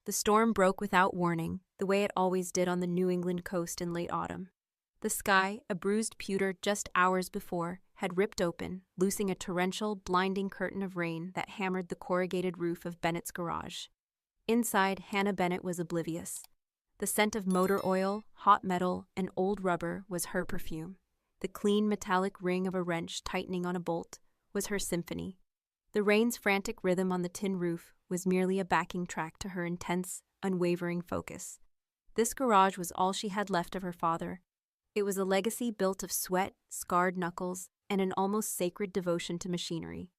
The storm broke without warning, the way it always did on the New England coast in late autumn. The sky, a bruised pewter just hours before, had ripped open, loosing a torrential, blinding curtain of rain that hammered the corrugated roof of Bennett's garage. Inside, Hannah Bennett was oblivious. The scent of motor oil, hot metal, and old rubber was her perfume. The clean, metallic ring of a wrench tightening on a bolt was her symphony. The rain's frantic rhythm on the tin roof was merely a backing track to her intense, unwavering focus. This garage was all she had left of her father. It was a legacy built of sweat, scarred knuckles, and an almost sacred devotion to machinery.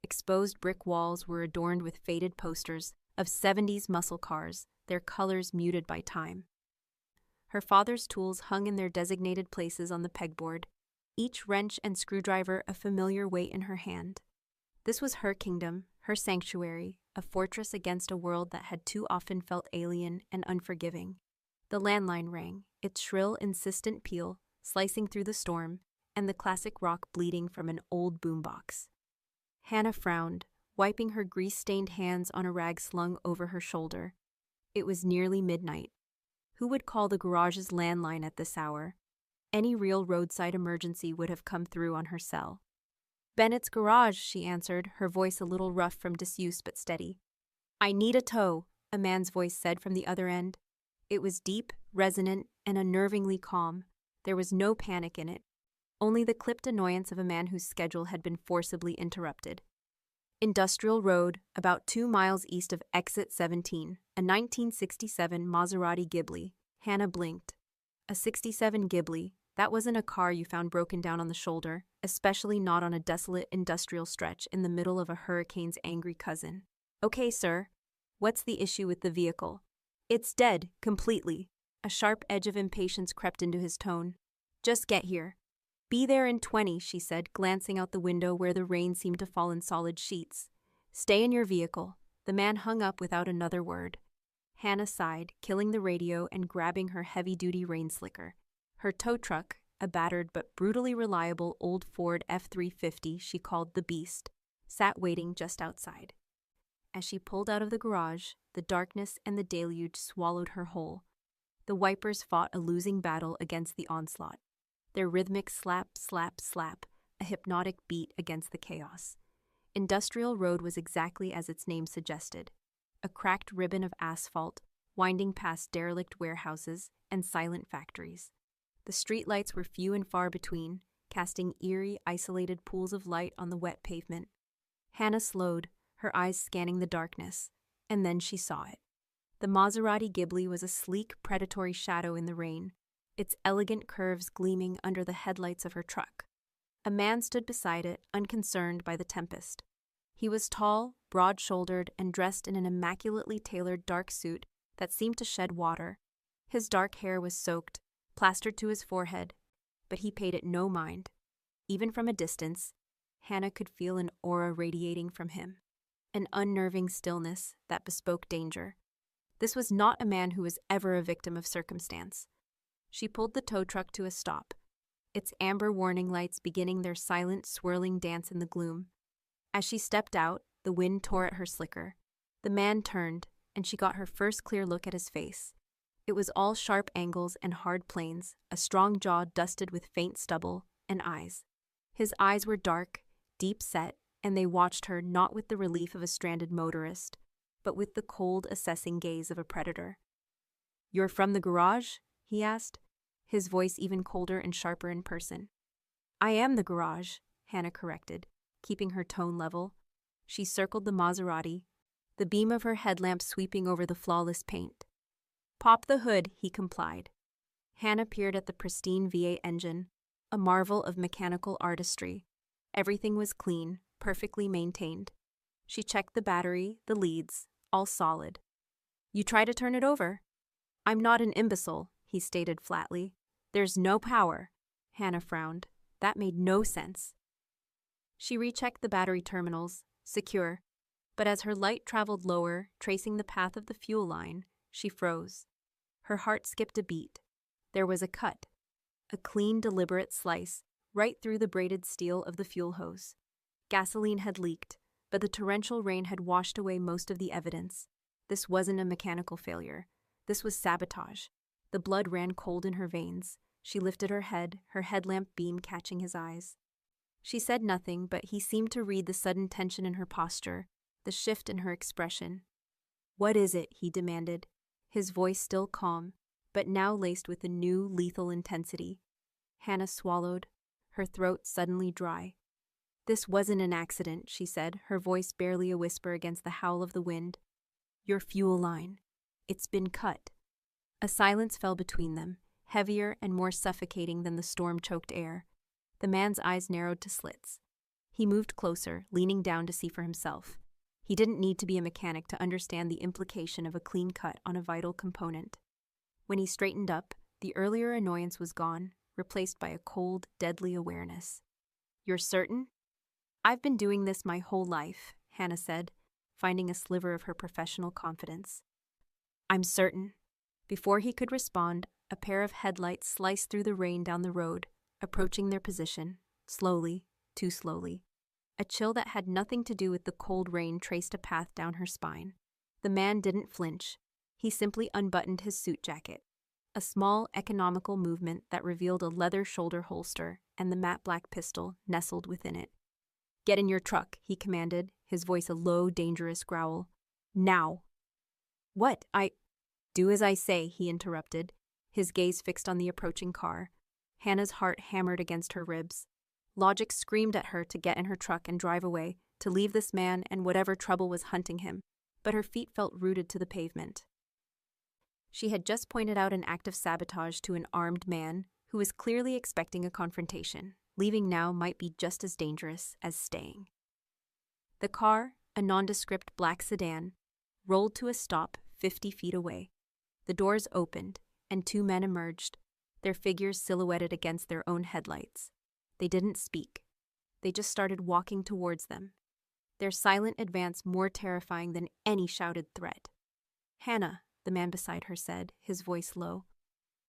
Exposed brick walls were adorned with faded posters of 70s muscle cars, their colors muted by time. Her father's tools hung in their designated places on the pegboard, each wrench and screwdriver a familiar weight in her hand. This was her kingdom, her sanctuary, a fortress against a world that had too often felt alien and unforgiving. The landline rang, its shrill, insistent peal slicing through the storm, and the classic rock bleeding from an old boombox. Hannah frowned, wiping her grease-stained hands on a rag slung over her shoulder. It was nearly midnight. Who would call the garage's landline at this hour? Any real roadside emergency would have come through on her cell. "Bennett's garage," she answered, her voice a little rough from disuse but steady. "I need a tow," a man's voice said from the other end. It was deep, resonant, and unnervingly calm. There was no panic in it, only the clipped annoyance of a man whose schedule had been forcibly interrupted. Industrial Road, about 2 miles east of Exit 17, a 1967 Maserati Ghibli. Hannah blinked. A 67 Ghibli, that wasn't a car you found broken down on the shoulder, especially not on a desolate industrial stretch in the middle of a hurricane's angry cousin. "Okay, sir. What's the issue with the vehicle?" "It's dead, completely." A sharp edge of impatience crept into his tone. "Just get here." "Be there in 20, she said, glancing out the window where the rain seemed to fall in solid sheets. "Stay in your vehicle." The man hung up without another word. Hannah sighed, killing the radio and grabbing her heavy-duty rain slicker. Her tow truck, a battered but brutally reliable old Ford F-350 she called the Beast, sat waiting just outside. As she pulled out of the garage, the darkness and the deluge swallowed her whole. The wipers fought a losing battle against the onslaught. Their rhythmic slap, slap, slap, a hypnotic beat against the chaos. Industrial Road was exactly as its name suggested. A cracked ribbon of asphalt, winding past derelict warehouses and silent factories. The streetlights were few and far between, casting eerie, isolated pools of light on the wet pavement. Hannah slowed, her eyes scanning the darkness, and then she saw it. The Maserati Ghibli was a sleek, predatory shadow in the rain, its elegant curves gleaming under the headlights of her truck. A man stood beside it, unconcerned by the tempest. He was tall, broad-shouldered, and dressed in an immaculately tailored dark suit that seemed to shed water. His dark hair was soaked, plastered to his forehead, but he paid it no mind. Even from a distance, Hannah could feel an aura radiating from him, an unnerving stillness that bespoke danger. This was not a man who was ever a victim of circumstance. She pulled the tow truck to a stop, its amber warning lights beginning their silent, swirling dance in the gloom. As she stepped out, the wind tore at her slicker. The man turned, and she got her first clear look at his face. It was all sharp angles and hard planes, a strong jaw dusted with faint stubble, and eyes. His eyes were dark, deep-set, and they watched her not with the relief of a stranded motorist, but with the cold, assessing gaze of a predator. "You're from the garage?" he asked, his voice even colder and sharper in person. "I am the garage," Hannah corrected, keeping her tone level. She circled the Maserati, the beam of her headlamp sweeping over the flawless paint. "Pop the hood," he complied. Hannah peered at the pristine V8 engine, a marvel of mechanical artistry. Everything was clean, perfectly maintained. She checked the battery, the leads, all solid. "You try to turn it over?" "I'm not an imbecile," he stated flatly. "There's no power." Hannah frowned. That made no sense. She rechecked the battery terminals, secure, but as her light traveled lower, tracing the path of the fuel line, she froze. Her heart skipped a beat. There was a cut, a clean, deliberate slice, right through the braided steel of the fuel hose. Gasoline had leaked, but the torrential rain had washed away most of the evidence. This wasn't a mechanical failure. This was sabotage. The blood ran cold in her veins. She lifted her head, her headlamp beam catching his eyes. She said nothing, but he seemed to read the sudden tension in her posture, the shift in her expression. "What is it?" he demanded, his voice still calm, but now laced with a new, lethal intensity. Hannah swallowed, her throat suddenly dry. "This wasn't an accident," she said, her voice barely a whisper against the howl of the wind. "Your fuel line. It's been cut." A silence fell between them, heavier and more suffocating than the storm-choked air. The man's eyes narrowed to slits. He moved closer, leaning down to see for himself. He didn't need to be a mechanic to understand the implication of a clean cut on a vital component. When he straightened up, the earlier annoyance was gone, replaced by a cold, deadly awareness. "You're certain?" "I've been doing this my whole life," Hannah said, finding a sliver of her professional confidence. "I'm certain." Before he could respond, a pair of headlights sliced through the rain down the road, approaching their position, slowly, too slowly. A chill that had nothing to do with the cold rain traced a path down her spine. The man didn't flinch. He simply unbuttoned his suit jacket. A small, economical movement that revealed a leather shoulder holster and the matte black pistol nestled within it. "Get in your truck," he commanded, his voice a low, dangerous growl. "Now." "What? Do as I say," he interrupted, his gaze fixed on the approaching car. Hannah's heart hammered against her ribs. Logic screamed at her to get in her truck and drive away, to leave this man and whatever trouble was hunting him, but her feet felt rooted to the pavement. She had just pointed out an act of sabotage to an armed man who was clearly expecting a confrontation. Leaving now might be just as dangerous as staying. The car, a nondescript black sedan, rolled to a stop 50 feet away. The doors opened, and two men emerged, their figures silhouetted against their own headlights. They didn't speak. They just started walking towards them, their silent advance more terrifying than any shouted threat. "Hannah," the man beside her said, his voice low.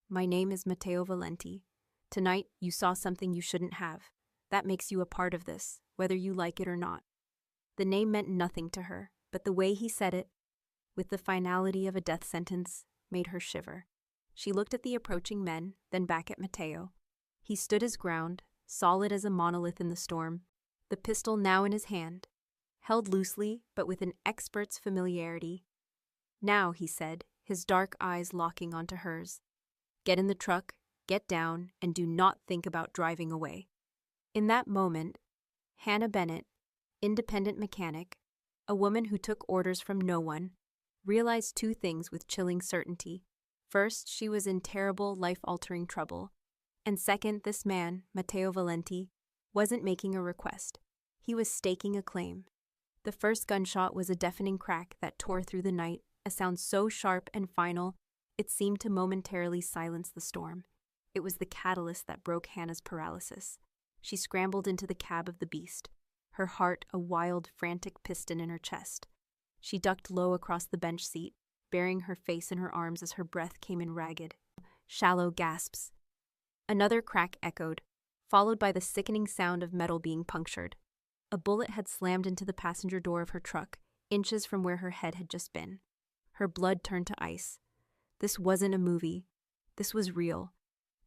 "My name is Matteo Valenti. Tonight, you saw something you shouldn't have. That makes you a part of this, whether you like it or not." The name meant nothing to her, but the way he said it, with the finality of a death sentence, made her shiver. She looked at the approaching men, then back at Matteo. He stood his ground, solid as a monolith in the storm, the pistol now in his hand, held loosely but with an expert's familiarity. "Now," he said, his dark eyes locking onto hers. "Get in the truck, get down, and do not think about driving away." In that moment, Hannah Bennett, independent mechanic, a woman who took orders from no one, realized two things with chilling certainty. First, she was in terrible, life-altering trouble. And second, this man, Matteo Valenti, wasn't making a request. He was staking a claim. The first gunshot was a deafening crack that tore through the night, a sound so sharp and final, it seemed to momentarily silence the storm. It was the catalyst that broke Hannah's paralysis. She scrambled into the cab of the beast, her heart a wild, frantic piston in her chest. She ducked low across the bench seat, burying her face in her arms as her breath came in ragged, shallow gasps. Another crack echoed, followed by the sickening sound of metal being punctured. A bullet had slammed into the passenger door of her truck, inches from where her head had just been. Her blood turned to ice. This wasn't a movie. This was real.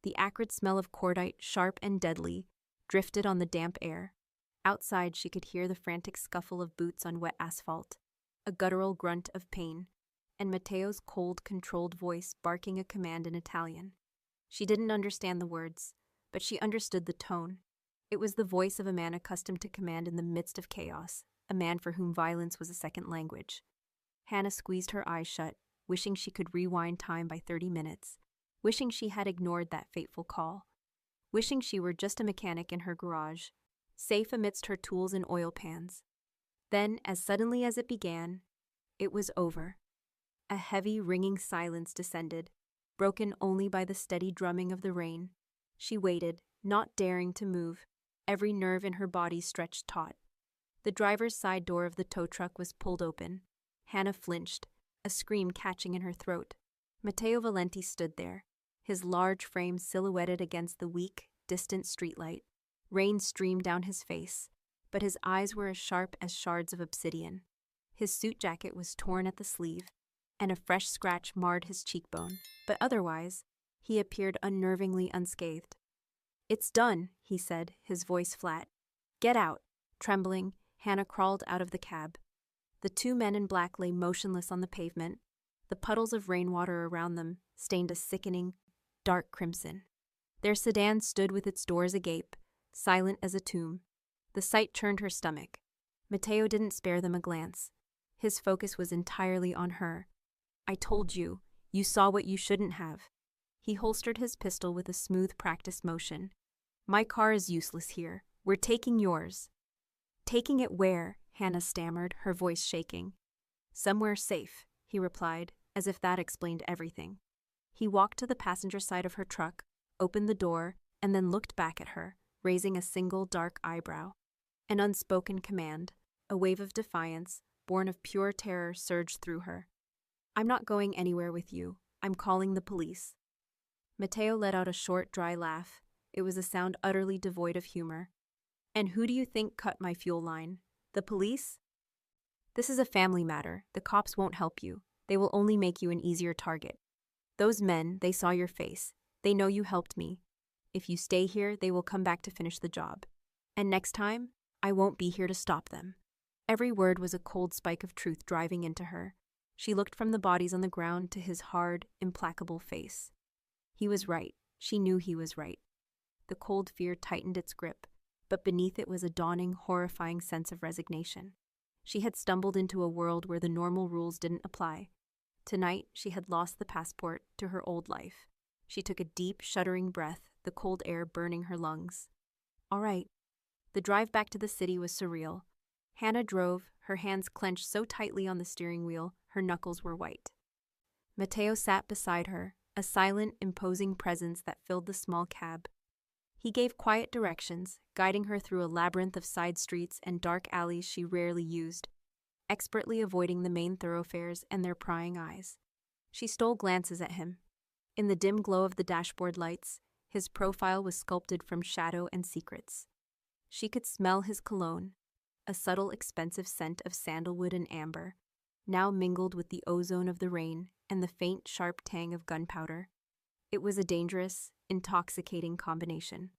The acrid smell of cordite, sharp and deadly, drifted on the damp air. Outside, she could hear the frantic scuffle of boots on wet asphalt, a guttural grunt of pain, and Matteo's cold, controlled voice barking a command in Italian. She didn't understand the words, but she understood the tone. It was the voice of a man accustomed to command in the midst of chaos, a man for whom violence was a second language. Hannah squeezed her eyes shut, wishing she could rewind time by 30 minutes, wishing she had ignored that fateful call, wishing she were just a mechanic in her garage, safe amidst her tools and oil pans. Then, as suddenly as it began, it was over. A heavy, ringing silence descended, broken only by the steady drumming of the rain. She waited, not daring to move, every nerve in her body stretched taut. The driver's side door of the tow truck was pulled open. Hannah flinched, a scream catching in her throat. Matteo Valenti stood there, his large frame silhouetted against the weak, distant streetlight. Rain streamed down his face, but his eyes were as sharp as shards of obsidian. His suit jacket was torn at the sleeve, and a fresh scratch marred his cheekbone, but otherwise, he appeared unnervingly unscathed. "It's done," he said, his voice flat. "Get out." Trembling, Hannah crawled out of the cab. The two men in black lay motionless on the pavement, the puddles of rainwater around them stained a sickening, dark crimson. Their sedan stood with its doors agape, silent as a tomb. The sight churned her stomach. Matteo didn't spare them a glance. His focus was entirely on her. "I told you. You saw what you shouldn't have." He holstered his pistol with a smooth, practiced motion. "My car is useless here. We're taking yours." "Taking it where?" Hannah stammered, her voice shaking. "Somewhere safe," he replied, as if that explained everything. He walked to the passenger side of her truck, opened the door, and then looked back at her, raising a single dark eyebrow. An unspoken command, a wave of defiance, born of pure terror, surged through her. "I'm not going anywhere with you. I'm calling the police." Matteo let out a short, dry laugh. It was a sound utterly devoid of humor. "And who do you think cut my fuel line? The police?" "This is a family matter. The cops won't help you. They will only make you an easier target. Those men, they saw your face. They know you helped me. If you stay here, they will come back to finish the job. And next time, I won't be here to stop them." Every word was a cold spike of truth driving into her. She looked from the bodies on the ground to his hard, implacable face. He was right. She knew he was right. The cold fear tightened its grip, but beneath it was a dawning, horrifying sense of resignation. She had stumbled into a world where the normal rules didn't apply. Tonight, she had lost the passport to her old life. She took a deep, shuddering breath, the cold air burning her lungs. All right. The drive back to the city was surreal. Hannah drove, her hands clenched so tightly on the steering wheel, her knuckles were white. Matteo sat beside her, a silent, imposing presence that filled the small cab. He gave quiet directions, guiding her through a labyrinth of side streets and dark alleys she rarely used, expertly avoiding the main thoroughfares and their prying eyes. She stole glances at him. In the dim glow of the dashboard lights, his profile was sculpted from shadow and secrets. She could smell his cologne, a subtle, expensive scent of sandalwood and amber, now mingled with the ozone of the rain and the faint, sharp tang of gunpowder. It was a dangerous, intoxicating combination.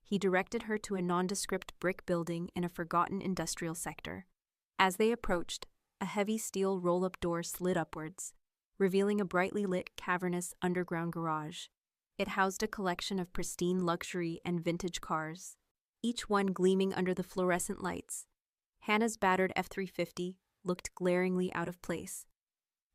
He directed her to a nondescript brick building in a forgotten industrial sector. As they approached, a heavy steel roll-up door slid upwards, revealing a brightly lit, cavernous underground garage. It housed a collection of pristine luxury and vintage cars, each one gleaming under the fluorescent lights. Hannah's battered F-350 looked glaringly out of place.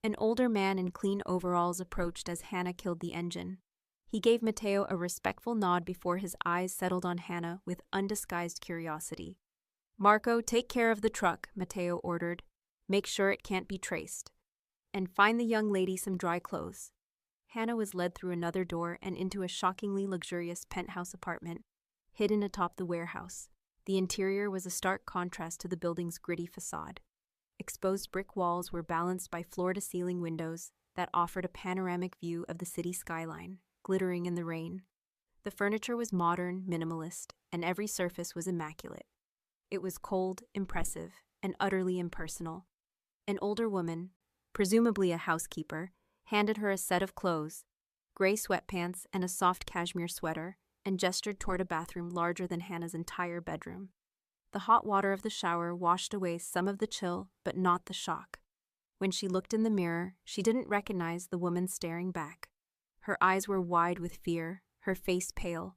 An older man in clean overalls approached as Hannah killed the engine. He gave Matteo a respectful nod before his eyes settled on Hannah with undisguised curiosity. "Marco, take care of the truck," Matteo ordered. "Make sure it can't be traced. And find the young lady some dry clothes." Hannah was led through another door and into a shockingly luxurious penthouse apartment, hidden atop the warehouse. The interior was a stark contrast to the building's gritty facade. Exposed brick walls were balanced by floor-to-ceiling windows that offered a panoramic view of the city skyline, glittering in the rain. The furniture was modern, minimalist, and every surface was immaculate. It was cold, impressive, and utterly impersonal. An older woman, presumably a housekeeper, handed her a set of clothes, gray sweatpants and a soft cashmere sweater, and gestured toward a bathroom larger than Hannah's entire bedroom. The hot water of the shower washed away some of the chill, but not the shock. When she looked in the mirror, she didn't recognize the woman staring back. Her eyes were wide with fear, her face pale.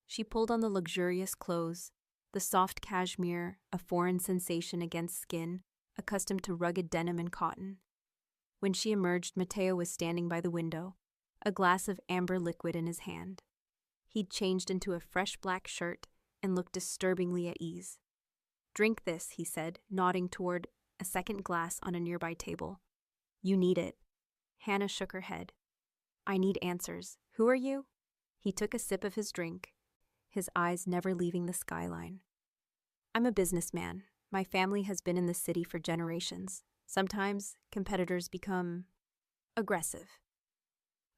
She pulled on the luxurious clothes, the soft cashmere, a foreign sensation against skin, accustomed to rugged denim and cotton. When she emerged, Matteo was standing by the window, a glass of amber liquid in his hand. He'd changed into a fresh black shirt and looked disturbingly at ease. "Drink this," he said, nodding toward a second glass on a nearby table. "You need it." Hannah shook her head. "I need answers. Who are you?" He took a sip of his drink, his eyes never leaving the skyline. "I'm a businessman. My family has been in the city for generations. Sometimes competitors become aggressive."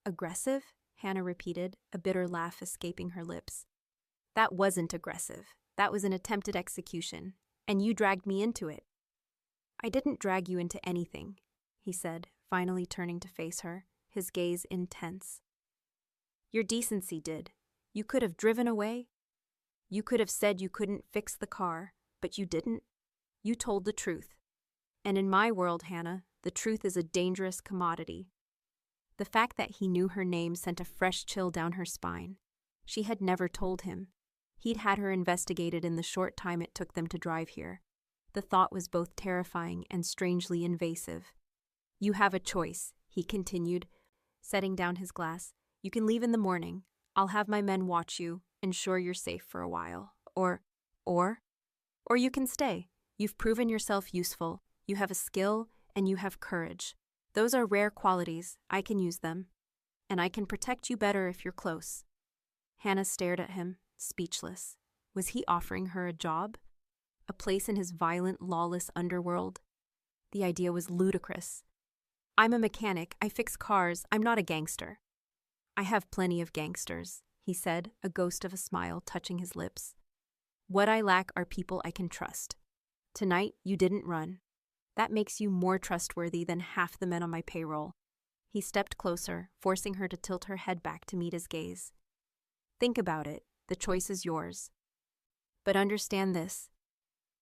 "Aggressive?" Hannah repeated, a bitter laugh escaping her lips. "That wasn't aggressive. That was an attempted execution, and you dragged me into it." "I didn't drag you into anything," he said, finally turning to face her, his gaze intense. Your decency did. You could have driven away. You could have said you couldn't fix the car, but you didn't. You told the truth. And in my world, Hannah, the truth is a dangerous commodity. The fact that he knew her name sent a fresh chill down her spine. She had never told him. He'd had her investigated in the short time it took them to drive here. The thought was both terrifying and strangely invasive. You have a choice, he continued, setting down his glass. You can leave in the morning. I'll have my men watch you, ensure you're safe for a while. Or you can stay. You've proven yourself useful. You have a skill and you have courage. Those are rare qualities. I can use them. And I can protect you better if you're close. Hannah stared at him, speechless. Was he offering her a job? A place in his violent, lawless underworld? The idea was ludicrous. I'm a mechanic. I fix cars. I'm not a gangster. I have plenty of gangsters, he said, a ghost of a smile touching his lips. What I lack are people I can trust. Tonight, you didn't run. That makes you more trustworthy than half the men on my payroll. He stepped closer, forcing her to tilt her head back to meet his gaze. Think about it. The choice is yours. But understand this.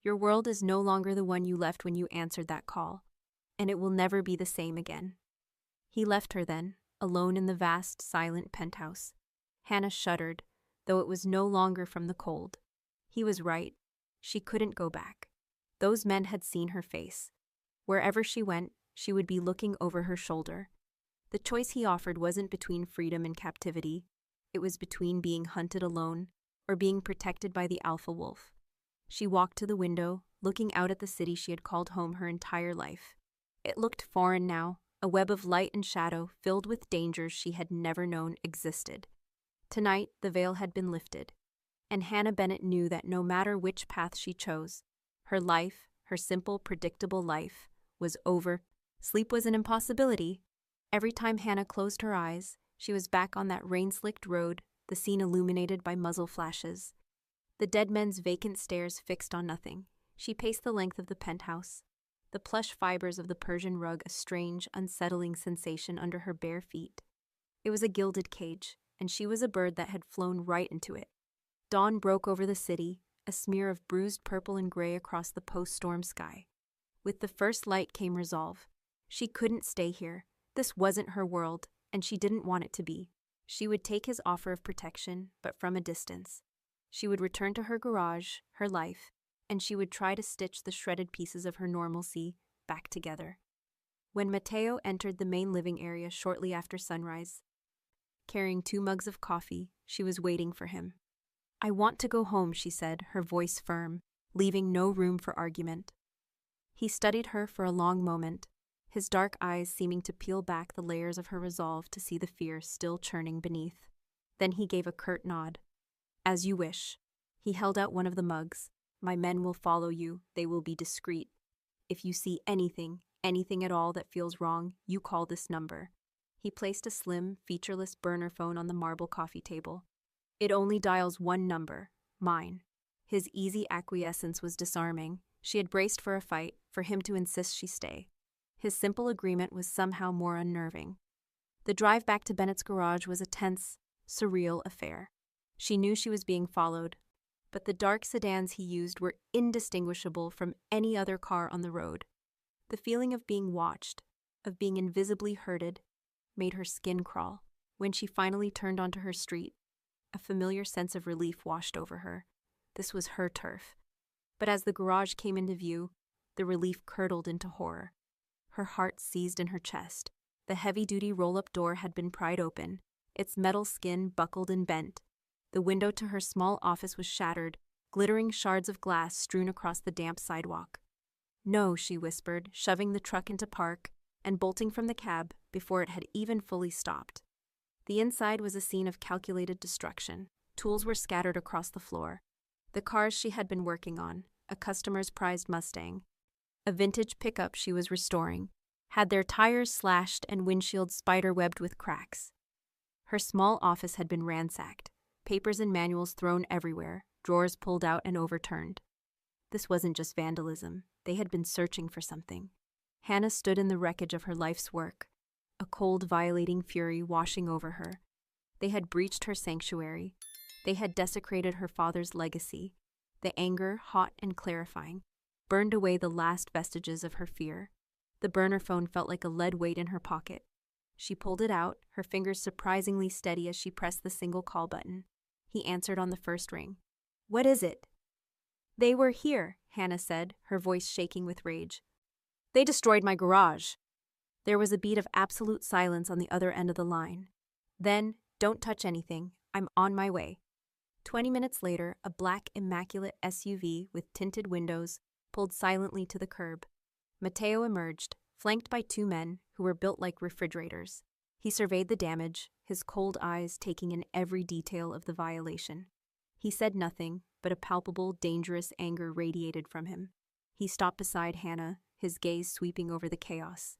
Your world is no longer the one you left when you answered that call, and it will never be the same again. He left her then, alone in the vast, silent penthouse. Hannah shuddered, though it was no longer from the cold. He was right. She couldn't go back. Those men had seen her face. Wherever she went, she would be looking over her shoulder. The choice he offered wasn't between freedom and captivity. It was between being hunted alone or being protected by the alpha wolf. She walked to the window, looking out at the city she had called home her entire life. It looked foreign now, a web of light and shadow filled with dangers she had never known existed. Tonight, the veil had been lifted, and Hannah Bennett knew that no matter which path she chose, her life, her simple, predictable life, was over. Sleep was an impossibility. Every time Hannah closed her eyes, she was back on that rain-slicked road, the scene illuminated by muzzle flashes. The dead men's vacant stares fixed on nothing. She paced the length of the penthouse, the plush fibers of the Persian rug a strange, unsettling sensation under her bare feet. It was a gilded cage, and she was a bird that had flown right into it. Dawn broke over the city, a smear of bruised purple and gray across the post-storm sky. With the first light came resolve. She couldn't stay here. This wasn't her world, and she didn't want it to be. She would take his offer of protection, but from a distance. She would return to her garage, her life, and she would try to stitch the shredded pieces of her normalcy back together. When Matteo entered the main living area shortly after sunrise, carrying 2 mugs of coffee, she was waiting for him. I want to go home, she said, her voice firm, leaving no room for argument. He studied her for a long moment, his dark eyes seeming to peel back the layers of her resolve to see the fear still churning beneath. Then he gave a curt nod. As you wish. He held out one of the mugs. My men will follow you. They will be discreet. If you see anything at all that feels wrong, you call this number. He placed a slim, featureless burner phone on the marble coffee table. It only dials one number, mine. His easy acquiescence was disarming. She had braced for a fight, for him to insist she stay. His simple agreement was somehow more unnerving. The drive back to Bennett's garage was a tense, surreal affair. She knew she was being followed, but the dark sedans he used were indistinguishable from any other car on the road. The feeling of being watched, of being invisibly herded, made her skin crawl. When she finally turned onto her street, a familiar sense of relief washed over her. This was her turf. But as the garage came into view, the relief curdled into horror. Her heart seized in her chest. The heavy-duty roll-up door had been pried open, its metal skin buckled and bent. The window to her small office was shattered, glittering shards of glass strewn across the damp sidewalk. No, she whispered, shoving the truck into park and bolting from the cab before it had even fully stopped. The inside was a scene of calculated destruction. Tools were scattered across the floor. The cars she had been working on, a customer's prized Mustang, a vintage pickup she was restoring, had their tires slashed and windshields spider-webbed with cracks. Her small office had been ransacked, papers and manuals thrown everywhere, drawers pulled out and overturned. This wasn't just vandalism. They had been searching for something. Hannah stood in the wreckage of her life's work, a cold, violating fury washing over her. They had breached her sanctuary. They had desecrated her father's legacy. The anger, hot and clarifying, burned away the last vestiges of her fear. The burner phone felt like a lead weight in her pocket. She pulled it out, her fingers surprisingly steady as she pressed the single call button. He answered on the first ring. "What is it?" "They were here," Hannah said, her voice shaking with rage. "They destroyed my garage." There was a beat of absolute silence on the other end of the line. Then, "Don't touch anything. I'm on my way." 20 minutes later, a black, immaculate SUV with tinted windows pulled silently to the curb. Matteo emerged, flanked by two men who were built like refrigerators. He surveyed the damage, his cold eyes taking in every detail of the violation. He said nothing, but a palpable, dangerous anger radiated from him. He stopped beside Hannah, his gaze sweeping over the chaos.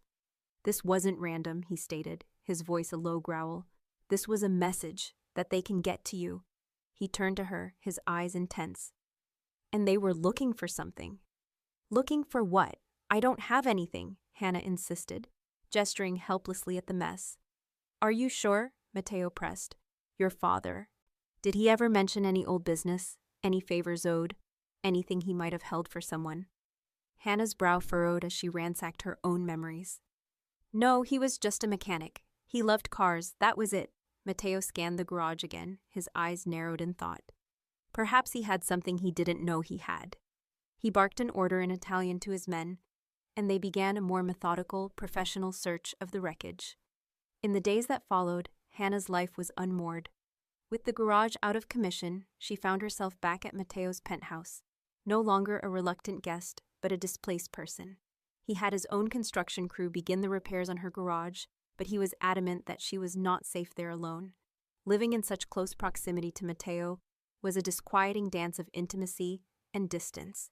"This wasn't random," he stated, his voice a low growl. "This was a message that they can get to you." He turned to her, his eyes intense. "And they were looking for something." "Looking for what? I don't have anything," Hannah insisted, gesturing helplessly at the mess. "Are you sure?" Matteo pressed. "Your father. Did he ever mention any old business, any favors owed, anything he might have held for someone?" Hannah's brow furrowed as she ransacked her own memories. "No, he was just a mechanic. He loved cars, that was it." Matteo scanned the garage again, his eyes narrowed in thought. Perhaps he had something he didn't know he had. He barked an order in Italian to his men, and they began a more methodical, professional search of the wreckage. In the days that followed, Hannah's life was unmoored. With the garage out of commission, she found herself back at Matteo's penthouse, no longer a reluctant guest, but a displaced person. He had his own construction crew begin the repairs on her garage, but he was adamant that she was not safe there alone. Living in such close proximity to Matteo was a disquieting dance of intimacy and distance.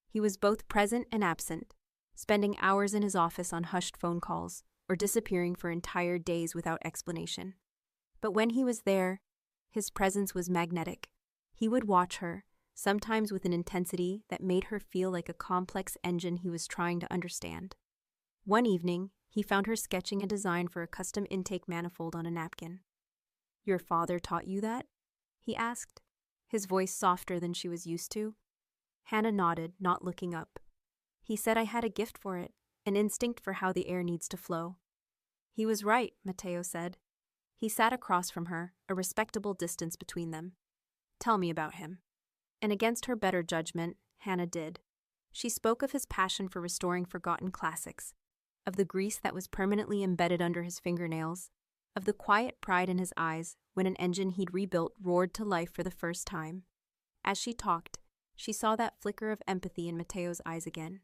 He was both present and absent, spending hours in his office on hushed phone calls, or disappearing for entire days without explanation. But when he was there, his presence was magnetic. He would watch her, sometimes with an intensity that made her feel like a complex engine he was trying to understand. One evening, he found her sketching a design for a custom intake manifold on a napkin. "Your father taught you that?" he asked, his voice softer than she was used to. Hannah nodded, not looking up. "He said I had a gift for it, an instinct for how the air needs to flow." "He was right," Matteo said. He sat across from her, a respectable distance between them. "Tell me about him." And against her better judgment, Hannah did. She spoke of his passion for restoring forgotten classics, of the grease that was permanently embedded under his fingernails, of the quiet pride in his eyes when an engine he'd rebuilt roared to life for the first time. As she talked, she saw that flicker of empathy in Matteo's eyes again.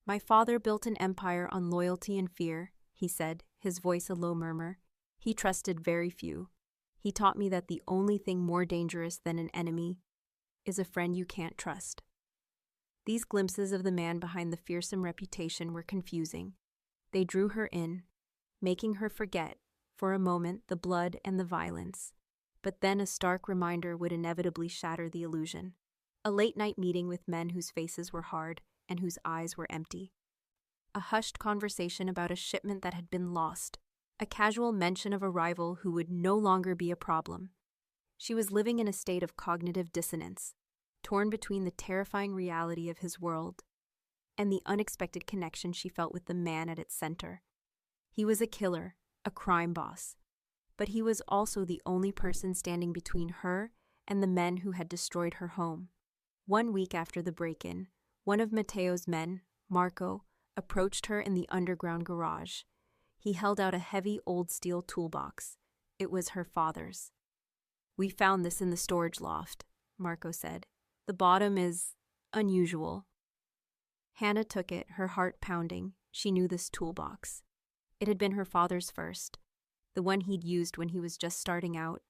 "My father built an empire on loyalty and fear," he said, his voice a low murmur. "He trusted very few. He taught me that the only thing more dangerous than an enemy is a friend you can't trust." These glimpses of the man behind the fearsome reputation were confusing. They drew her in, making her forget, for a moment, the blood and the violence. But then a stark reminder would inevitably shatter the illusion. A late-night meeting with men whose faces were hard and whose eyes were empty. A hushed conversation about a shipment that had been lost. A casual mention of a rival who would no longer be a problem. She was living in a state of cognitive dissonance, torn between the terrifying reality of his world and the unexpected connection she felt with the man at its center. He was a killer, a crime boss, but he was also the only person standing between her and the men who had destroyed her home. 1 week after the break-in, one of Matteo's men, Marco, approached her in the underground garage. He held out a heavy old steel toolbox. It was her father's. "We found this in the storage loft," Marco said. "The bottom is unusual." Hannah took it, her heart pounding. She knew this toolbox. It had been her father's first, the one he'd used when he was just starting out.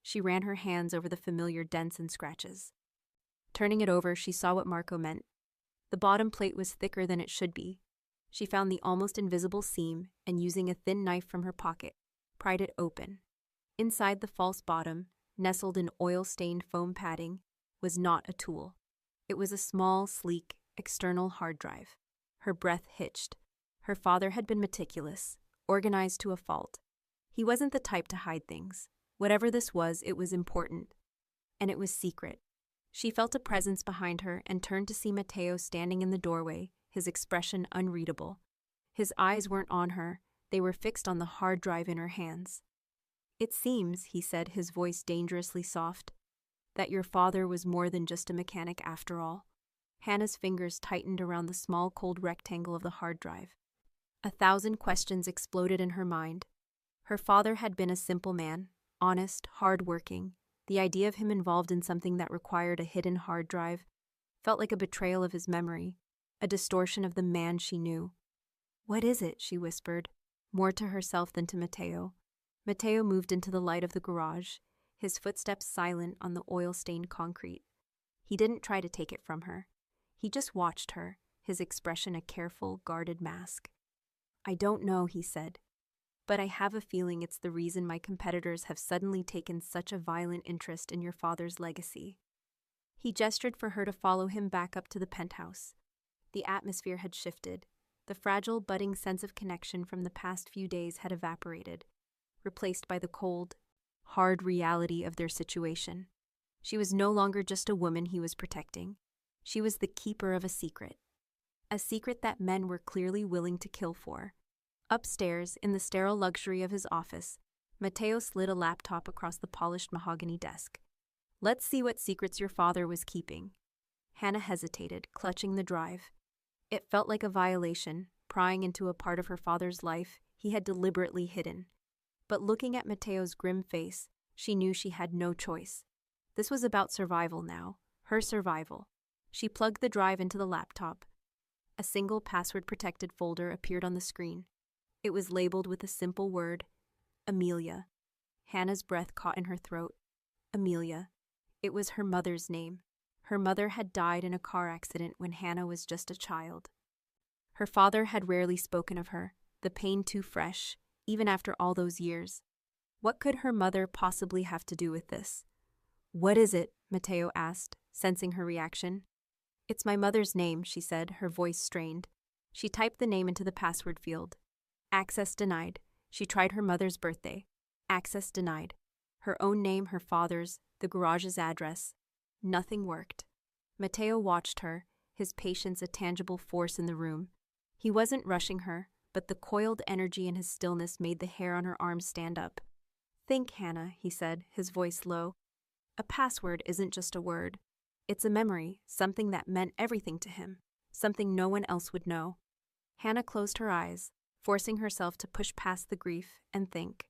She ran her hands over the familiar dents and scratches. Turning it over, she saw what Marco meant. The bottom plate was thicker than it should be. She found the almost invisible seam and, using a thin knife from her pocket, pried it open. Inside the false bottom, nestled in oil-stained foam padding, was not a tool. It was a small, sleek, external hard drive. Her breath hitched. Her father had been meticulous, organized to a fault. He wasn't the type to hide things. Whatever this was, it was important. And it was secret. She felt a presence behind her and turned to see Matteo standing in the doorway, his expression unreadable. His eyes weren't on her, they were fixed on the hard drive in her hands. "It seems," he said, his voice dangerously soft, "that your father was more than just a mechanic after all." Hannah's fingers tightened around the small, cold rectangle of the hard drive. 1,000 questions exploded in her mind. Her father had been a simple man, honest, hard-working. The idea of him involved in something that required a hidden hard drive felt like a betrayal of his memory, a distortion of the man she knew. "What is it?" she whispered, more to herself than to Matteo. Matteo moved into the light of the garage, his footsteps silent on the oil-stained concrete. He didn't try to take it from her. He just watched her, his expression a careful, guarded mask. "I don't know," he said, "but I have a feeling it's the reason my competitors have suddenly taken such a violent interest in your father's legacy." He gestured for her to follow him back up to the penthouse. The atmosphere had shifted. The fragile, budding sense of connection from the past few days had evaporated, replaced by the cold, hard reality of their situation. She was no longer just a woman he was protecting. She was the keeper of a secret that men were clearly willing to kill for. Upstairs, in the sterile luxury of his office, Matteo slid a laptop across the polished mahogany desk. "Let's see what secrets your father was keeping." Hannah hesitated, clutching the drive. It felt like a violation, prying into a part of her father's life he had deliberately hidden. But looking at Matteo's grim face, she knew she had no choice. This was about survival now, her survival. She plugged the drive into the laptop. A single password-protected folder appeared on the screen. It was labeled with a simple word, Amelia. Hannah's breath caught in her throat. Amelia. It was her mother's name. Her mother had died in a car accident when Hannah was just a child. Her father had rarely spoken of her, the pain too fresh, even after all those years. What could her mother possibly have to do with this? "What is it?" Matteo asked, sensing her reaction. "It's my mother's name," she said, her voice strained. She typed the name into the password field. Access denied. She tried her mother's birthday. Access denied. Her own name, her father's, the garage's address. Nothing worked. Matteo watched her, his patience a tangible force in the room. He wasn't rushing her, but the coiled energy in his stillness made the hair on her arms stand up. "Think, Hannah," he said, his voice low. "A password isn't just a word. It's a memory, something that meant everything to him, something no one else would know." Hannah closed her eyes, forcing herself to push past the grief and think.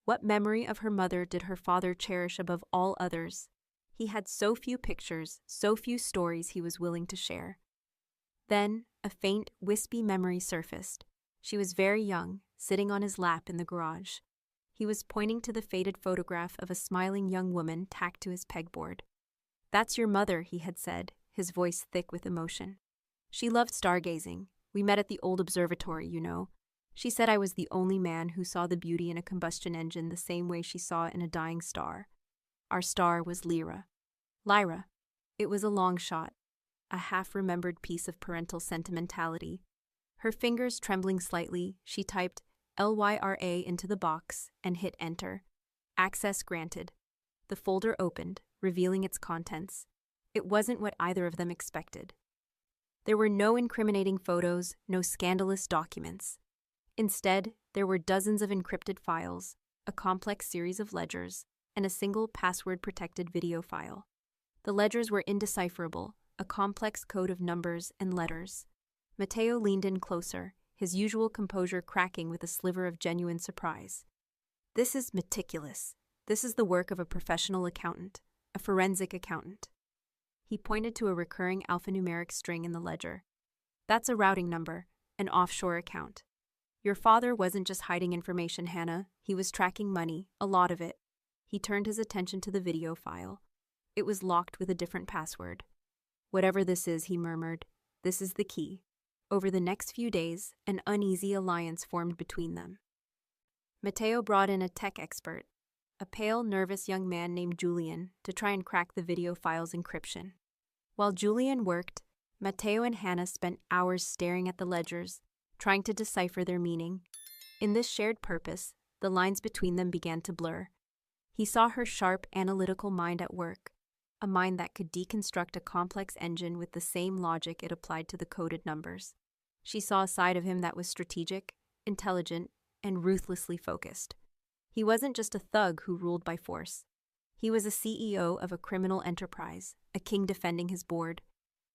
What memory of her mother did her father cherish above all others? He had so few pictures, so few stories he was willing to share. Then, a faint, wispy memory surfaced. She was very young, sitting on his lap in the garage. He was pointing to the faded photograph of a smiling young woman tacked to his pegboard. "That's your mother," he had said, his voice thick with emotion. "She loved stargazing. We met at the old observatory, you know. She said I was the only man who saw the beauty in a combustion engine the same way she saw it in a dying star. Our star was Lyra. It was a long shot, a half-remembered piece of parental sentimentality. Her fingers trembling slightly, she typed LYRA into the box and hit enter. Access granted. The folder opened, revealing its contents. It wasn't what either of them expected. There were no incriminating photos, no scandalous documents. Instead, there were dozens of encrypted files, a complex series of ledgers, and a single password-protected video file. The ledgers were indecipherable, a complex code of numbers and letters. Matteo leaned in closer, his usual composure cracking with a sliver of genuine surprise. "This is meticulous. This is the work of a professional accountant, a forensic accountant." He pointed to a recurring alphanumeric string in the ledger. "That's a routing number, an offshore account. Your father wasn't just hiding information, Hannah. He was tracking money, a lot of it." He turned his attention to the video file. It was locked with a different password. "Whatever this is," he murmured, "this is the key." Over the next few days, an uneasy alliance formed between them. Matteo brought in a tech expert, a pale, nervous young man named Julian, to try and crack the video file's encryption. While Julian worked, Matteo and Hannah spent hours staring at the ledgers, trying to decipher their meaning. In this shared purpose, the lines between them began to blur. He saw her sharp, analytical mind at work, a mind that could deconstruct a complex engine with the same logic it applied to the coded numbers. She saw a side of him that was strategic, intelligent, and ruthlessly focused. He wasn't just a thug who ruled by force. He was a CEO of a criminal enterprise, a king defending his board.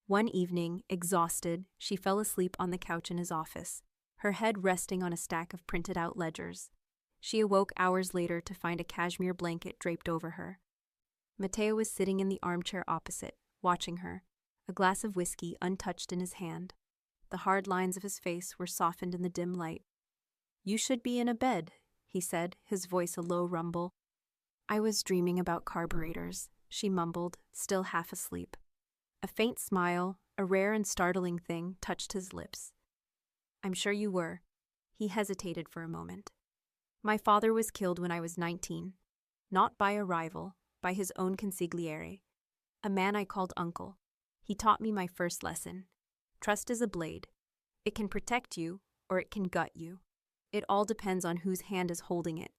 One evening, exhausted, she fell asleep on the couch in his office, her head resting on a stack of printed-out ledgers. She awoke hours later to find a cashmere blanket draped over her. Matteo was sitting in the armchair opposite, watching her, a glass of whiskey untouched in his hand. The hard lines of his face were softened in the dim light. "You should be in a bed," he said, his voice a low rumble. "I was dreaming about carburetors," she mumbled, still half asleep. A faint smile, a rare and startling thing, touched his lips. "I'm sure you were." He hesitated for a moment. "My father was killed when I was 19. Not by a rival, by his own consigliere. A man I called uncle. He taught me my first lesson. Trust is a blade. It can protect you, or it can gut you. It all depends on whose hand is holding it."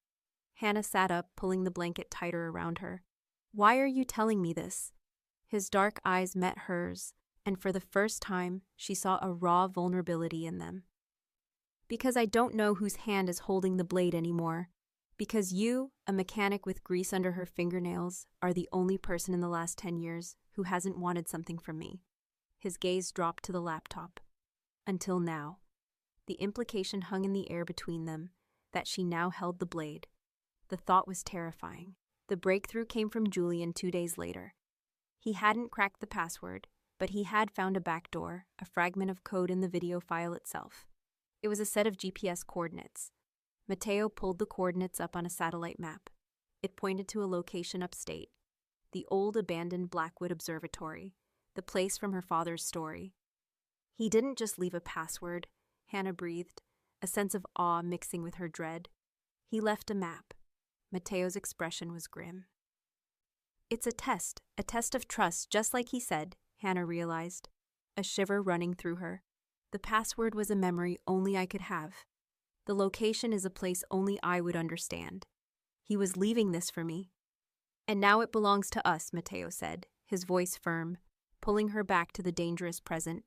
Hannah sat up, pulling the blanket tighter around her. "Why are you telling me this?" His dark eyes met hers, and for the first time, she saw a raw vulnerability in them. "Because I don't know whose hand is holding the blade anymore. Because you, a mechanic with grease under her fingernails, are the only person in the last 10 years who hasn't wanted something from me." His gaze dropped to the laptop. Until now. The implication hung in the air between them, that she now held the blade. The thought was terrifying. The breakthrough came from Julian 2 days later. He hadn't cracked the password, but he had found a backdoor, a fragment of code in the video file itself. It was a set of GPS coordinates. Matteo pulled the coordinates up on a satellite map. It pointed to a location upstate, the old abandoned Blackwood Observatory, the place from her father's story. He didn't just leave a password, Hannah breathed, a sense of awe mixing with her dread. He left a map. Matteo's expression was grim. "It's a test of trust, just like he said," Hannah realized, a shiver running through her. "The password was a memory only I could have. The location is a place only I would understand. He was leaving this for me." "And now it belongs to us," Matteo said, his voice firm, pulling her back to the dangerous present.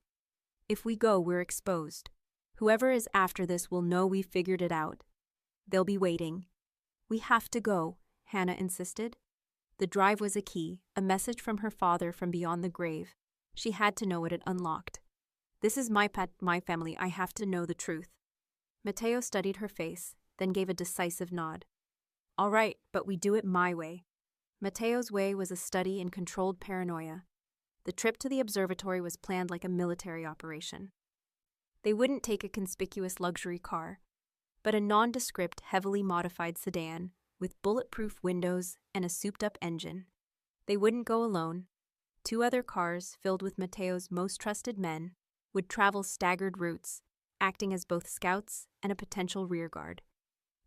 "If we go, we're exposed. Whoever is after this will know we've figured it out. They'll be waiting." "We have to go," Hannah insisted. The drive was a key, a message from her father from beyond the grave. She had to know what it unlocked. "This is my family. I have to know the truth." Matteo studied her face, then gave a decisive nod. "All right, but we do it my way." Matteo's way was a study in controlled paranoia. The trip to the observatory was planned like a military operation. They wouldn't take a conspicuous luxury car, but a nondescript, heavily modified sedan with bulletproof windows and a souped-up engine. They wouldn't go alone. 2 other cars, filled with Matteo's most trusted men, would travel staggered routes, acting as both scouts and a potential rearguard.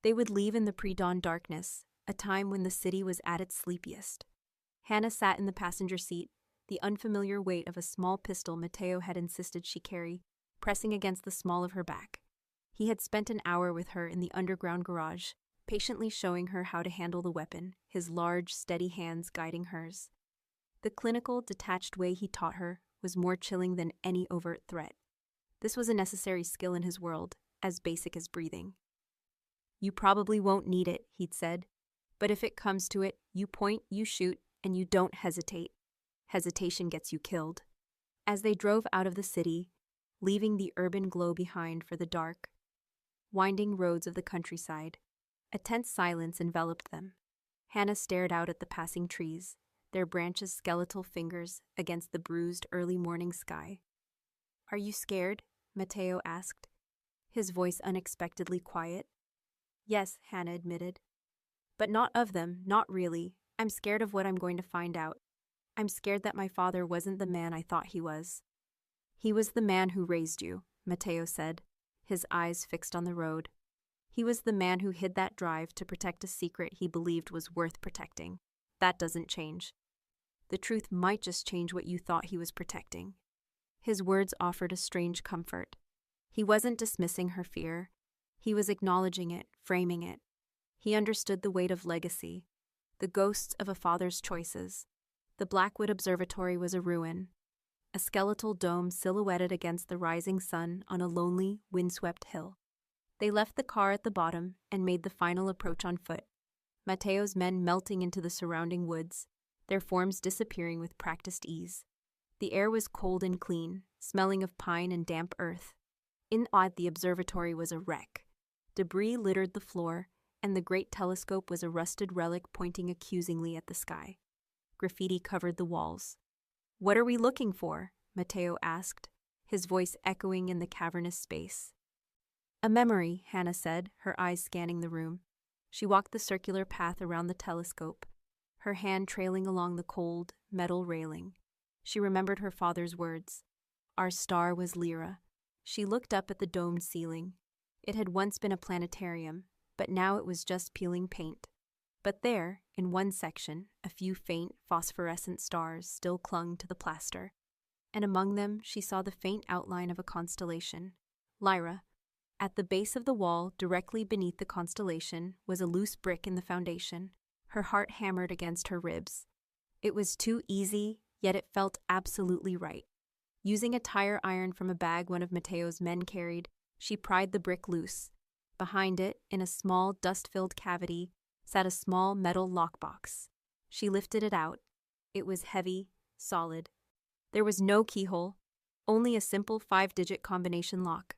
They would leave in the pre-dawn darkness, a time when the city was at its sleepiest. Hannah sat in the passenger seat, the unfamiliar weight of a small pistol Matteo had insisted she carry, pressing against the small of her back. He had spent an hour with her in the underground garage, patiently showing her how to handle the weapon, his large, steady hands guiding hers. The clinical, detached way he taught her was more chilling than any overt threat. This was a necessary skill in his world, as basic as breathing. "You probably won't need it," he'd said, "but if it comes to it, you point, you shoot, and you don't hesitate. Hesitation gets you killed." As they drove out of the city, leaving the urban glow behind for the dark, winding roads of the countryside, a tense silence enveloped them. Hannah stared out at the passing trees, their branches skeletal fingers against the bruised early morning sky. "Are you scared?" Matteo asked, his voice unexpectedly quiet. "Yes," Hannah admitted. "But not of them, not really. I'm scared of what I'm going to find out. I'm scared that my father wasn't the man I thought he was." "He was the man who raised you," Matteo said, his eyes fixed on the road. "He was the man who hid that drive to protect a secret he believed was worth protecting. That doesn't change. The truth might just change what you thought he was protecting." His words offered a strange comfort. He wasn't dismissing her fear. He was acknowledging it, framing it. He understood the weight of legacy, the ghosts of a father's choices. The Blackwood Observatory was a ruin, a skeletal dome silhouetted against the rising sun on a lonely, windswept hill. They left the car at the bottom and made the final approach on foot, Matteo's men melting into the surrounding woods, their forms disappearing with practiced ease. The air was cold and clean, smelling of pine and damp earth. Inside the observatory was a wreck. Debris littered the floor, and the great telescope was a rusted relic pointing accusingly at the sky. Graffiti covered the walls. "What are we looking for?" Matteo asked, his voice echoing in the cavernous space. "A memory," Hannah said, her eyes scanning the room. She walked the circular path around the telescope, her hand trailing along the cold, metal railing. She remembered her father's words. Our star was Lyra. She looked up at the domed ceiling. It had once been a planetarium, but now it was just peeling paint. But there, in one section, a few faint, phosphorescent stars still clung to the plaster, and among them she saw the faint outline of a constellation, Lyra. At the base of the wall, directly beneath the constellation, was a loose brick in the foundation. Her heart hammered against her ribs. It was too easy, yet it felt absolutely right. Using a tire iron from a bag one of Matteo's men carried, she pried the brick loose. Behind it, in a small, dust-filled cavity, sat a small metal lockbox. She lifted it out. It was heavy, solid. There was no keyhole, only a simple 5-digit combination lock.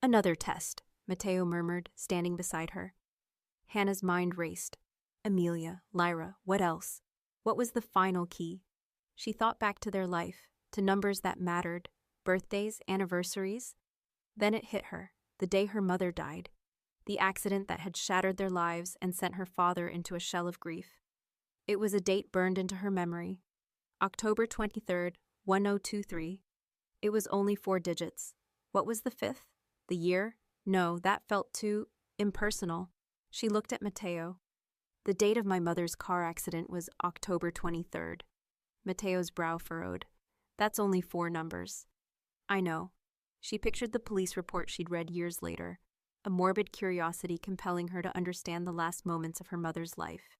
"Another test," Matteo murmured, standing beside her. Hannah's mind raced. Amelia, Lyra, what else? What was the final key? She thought back to their life, to numbers that mattered, birthdays, anniversaries. Then it hit her, the day her mother died, the accident that had shattered their lives and sent her father into a shell of grief. It was a date burned into her memory. October 23rd, 1023. It was only 4 digits. What was the 5th? The year? No, that felt too impersonal. She looked at Matteo. The date of my mother's car accident was October 23rd. Matteo's brow furrowed. That's only 4 numbers. I know. She pictured the police report she'd read years later, a morbid curiosity compelling her to understand the last moments of her mother's life.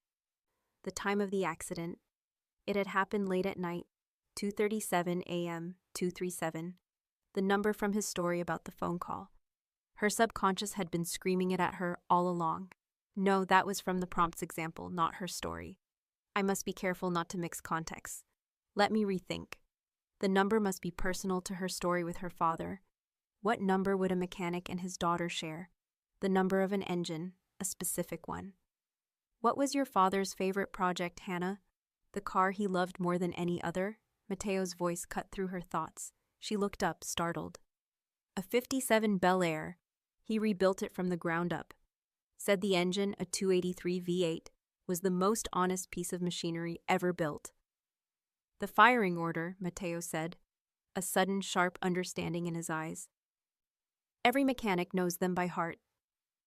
The time of the accident. It had happened late at night, 2:37 a.m., 237, the number from his story about the phone call. Her subconscious had been screaming it at her all along. No, that was from the prompts example, not her story. I must be careful not to mix contexts. Let me rethink. The number must be personal to her story with her father. What number would a mechanic and his daughter share? The number of an engine, a specific one. What was your father's favorite project, Hannah? The car he loved more than any other? Matteo's voice cut through her thoughts. She looked up, startled. A 57 Bel Air. He rebuilt it from the ground up. Said the engine, a 283 V8, was the most honest piece of machinery ever built. The firing order, Matteo said, a sudden sharp understanding in his eyes. Every mechanic knows them by heart.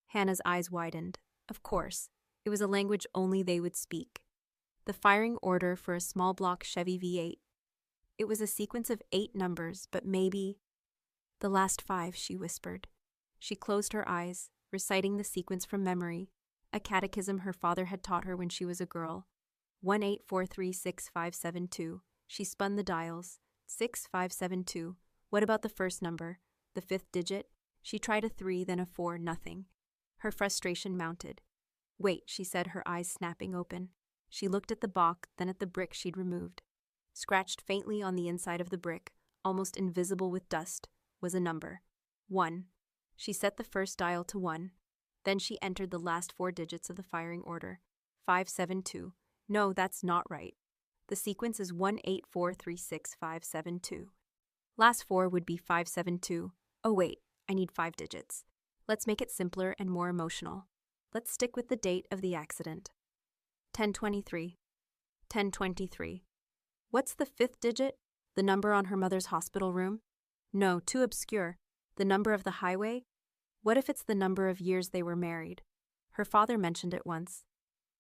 Hannah's eyes widened. Of course, it was a language only they would speak. The firing order for a small block Chevy V8. It was a sequence of 8 numbers, but maybe... The last 5, she whispered. She closed her eyes, reciting the sequence from memory, a catechism her father had taught her when she was a girl. 184365772. She spun the dials. 6572. What about the first number? The 5th digit? She tried a 3, then a 4, nothing. Her frustration mounted. Wait, she said, her eyes snapping open. She looked at the balk, then at the brick she'd removed. Scratched faintly on the inside of the brick, almost invisible with dust, was a number. 1. She set the first dial to 1. Then she entered the last 4 digits of the firing order. 572. No, that's not right. The sequence is 184365772. Last 4 would be 572. Oh wait, I need 5 digits. Let's make it simpler and more emotional. Let's stick with the date of the accident. 1023. 1023. What's the 5th digit? The number on her mother's hospital room? No, too obscure. The number of the highway? What if it's the number of years they were married? Her father mentioned it once.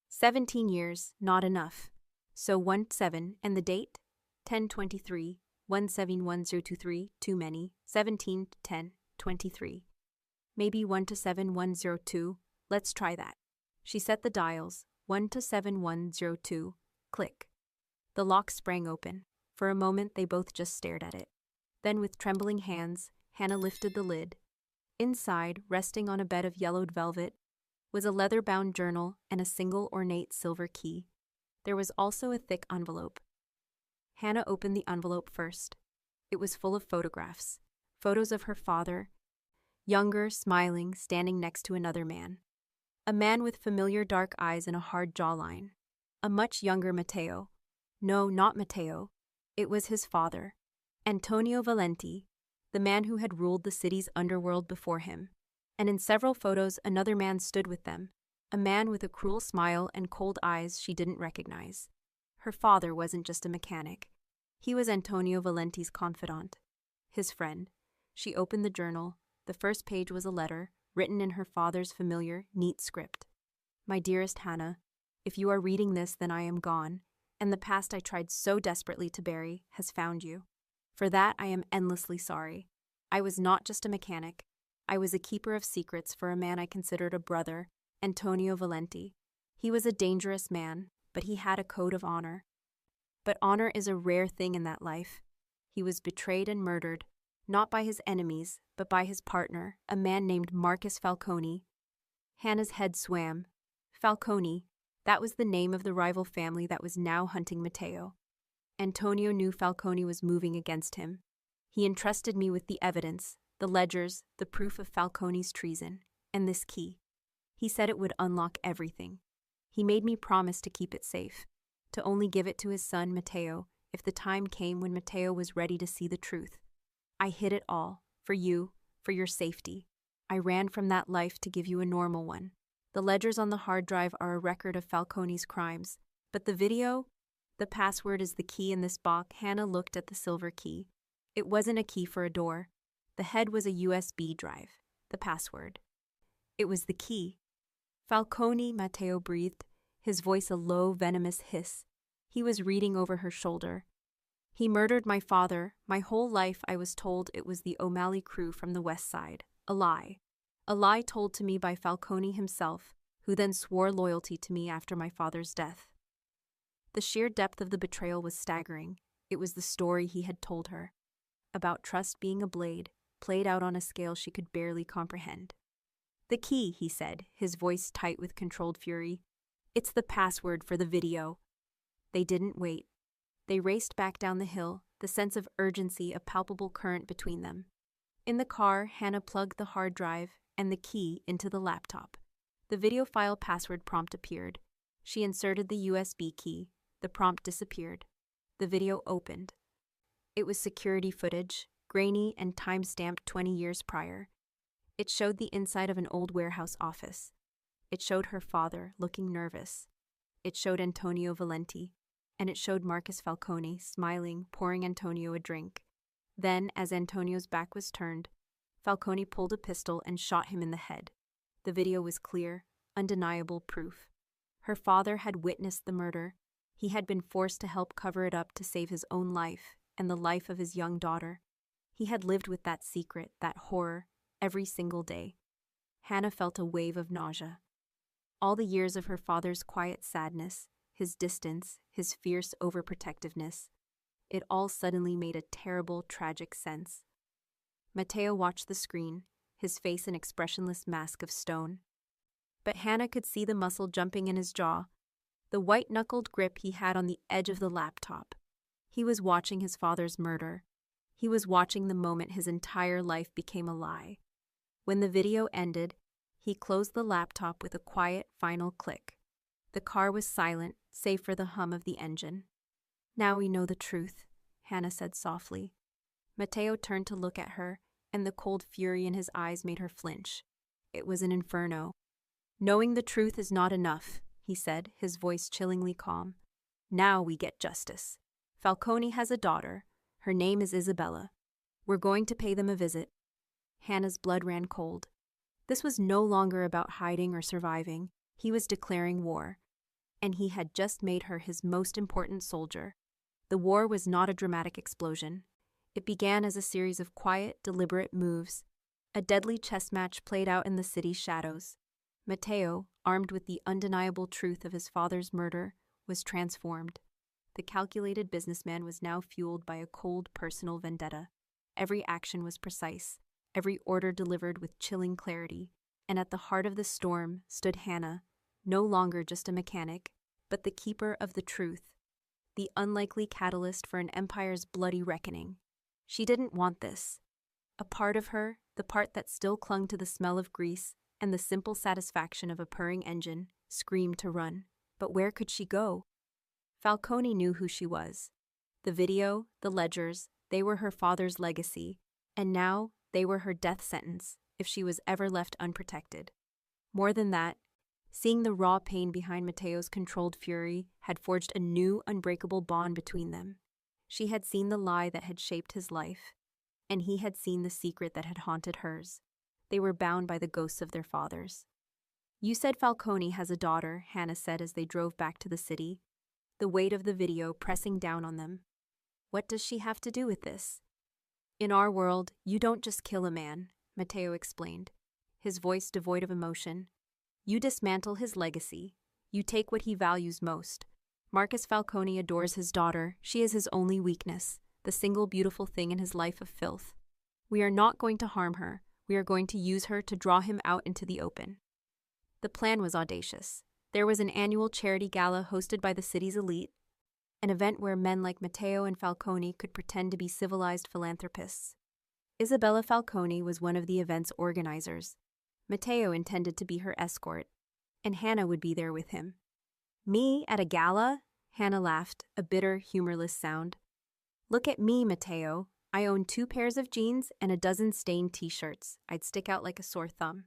17 years, not enough. So 17, and the date? 1023, 171023, too many. 17, 10, 23. Maybe 1 to 7102. Let's try that. She set the dials. 1 to 7102. Click. The lock sprang open. For a moment, they both just stared at it. Then, with trembling hands, Hannah lifted the lid. Inside, resting on a bed of yellowed velvet, was a leather-bound journal and a single ornate silver key. There was also a thick envelope. Hannah opened the envelope first. It was full of photographs. Photos of her father, younger, smiling, standing next to another man. A man with familiar dark eyes and a hard jawline. A much younger Matteo. No, not Matteo. It was his father, Antonio Valenti, the man who had ruled the city's underworld before him. And in several photos, another man stood with them, a man with a cruel smile and cold eyes she didn't recognize. Her father wasn't just a mechanic. He was Antonio Valenti's confidant, his friend. She opened the journal. The first page was a letter, written in her father's familiar, neat script. My dearest Hannah, if you are reading this, then I am gone, and the past I tried so desperately to bury has found you. For that I am endlessly sorry. I was not just a mechanic. I was a keeper of secrets for a man I considered a brother, Antonio Valenti. He was a dangerous man, but he had a code of honor. But honor is a rare thing in that life. He was betrayed and murdered, not by his enemies, but by his partner, a man named Marcus Falcone. Hannah's head swam. Falcone, that was the name of the rival family that was now hunting Matteo. Antonio knew Falcone was moving against him. He entrusted me with the evidence, the ledgers, the proof of Falcone's treason, and this key. He said it would unlock everything. He made me promise to keep it safe, to only give it to his son Matteo if the time came when Matteo was ready to see the truth. I hid it all, for you, for your safety. I ran from that life to give you a normal one. The ledgers on the hard drive are a record of Falcone's crimes, but the video? The password is the key in this box. Hannah looked at the silver key. It wasn't a key for a door. The head was a USB drive. The password. It was the key. Falcone, Matteo breathed, his voice a low, venomous hiss. He was reading over her shoulder. He murdered my father. My whole life I was told it was the O'Malley crew from the West Side. A lie. A lie told to me by Falcone himself, who then swore loyalty to me after my father's death. The sheer depth of the betrayal was staggering. It was the story he had told her, about trust being a blade, played out on a scale she could barely comprehend. The key, he said, his voice tight with controlled fury. It's the password for the video. They didn't wait. They raced back down the hill, the sense of urgency a palpable current between them. In the car, Hannah plugged the hard drive and the key into the laptop. The video file password prompt appeared. She inserted the USB key. The prompt disappeared. The video opened. It was security footage, grainy and time-stamped 20 years prior. It showed the inside of an old warehouse office. It showed her father, looking nervous. It showed Antonio Valenti. And it showed Marcus Falcone, smiling, pouring Antonio a drink. Then, as Antonio's back was turned, Falcone pulled a pistol and shot him in the head. The video was clear, undeniable proof. Her father had witnessed the murder. He had been forced to help cover it up to save his own life and the life of his young daughter. He had lived with that secret, that horror, every single day. Hannah felt a wave of nausea. All the years of her father's quiet sadness, his distance, his fierce overprotectiveness, it all suddenly made a terrible, tragic sense. Matteo watched the screen, his face an expressionless mask of stone. But Hannah could see the muscle jumping in his jaw, the white-knuckled grip he had on the edge of the laptop. He was watching his father's murder. He was watching the moment his entire life became a lie. When the video ended, he closed the laptop with a quiet, final click. The car was silent, save for the hum of the engine. Now we know the truth, Hannah said softly. Matteo turned to look at her, and the cold fury in his eyes made her flinch. It was an inferno. Knowing the truth is not enough, he said, his voice chillingly calm. Now we get justice. Falcone has a daughter. Her name is Isabella. We're going to pay them a visit. Hannah's blood ran cold. This was no longer about hiding or surviving. He was declaring war. And he had just made her his most important soldier. The war was not a dramatic explosion. It began as a series of quiet, deliberate moves. A deadly chess match played out in the city's shadows. Matteo, armed with the undeniable truth of his father's murder, was transformed. The calculated businessman was now fueled by a cold personal vendetta. Every action was precise, every order delivered with chilling clarity, and at the heart of the storm stood Hannah, no longer just a mechanic, but the keeper of the truth, the unlikely catalyst for an empire's bloody reckoning. She didn't want this. A part of her, the part that still clung to the smell of grease and the simple satisfaction of a purring engine, screamed to run. But where could she go? Falcone knew who she was. The video, the ledgers, they were her father's legacy, and now they were her death sentence if she was ever left unprotected. More than that, seeing the raw pain behind Matteo's controlled fury had forged a new, unbreakable bond between them. She had seen the lie that had shaped his life, and he had seen the secret that had haunted hers. They were bound by the ghosts of their fathers. "You said Falcone has a daughter," Hannah said as they drove back to the city, the weight of the video pressing down on them. "What does she have to do with this?" "In our world, you don't just kill a man," Matteo explained, his voice devoid of emotion. "You dismantle his legacy. You take what he values most. Marcus Falcone adores his daughter. She is his only weakness, the single beautiful thing in his life of filth. We are not going to harm her. We are going to use her to draw him out into the open." The plan was audacious. There was an annual charity gala hosted by the city's elite, an event where men like Matteo and Falcone could pretend to be civilized philanthropists. Isabella Falcone was one of the event's organizers. Matteo intended to be her escort, and Hannah would be there with him. "Me at a gala?" Hannah laughed, a bitter, humorless sound. "Look at me, Matteo. I own 2 pairs of jeans and a dozen stained t-shirts. I'd stick out like a sore thumb."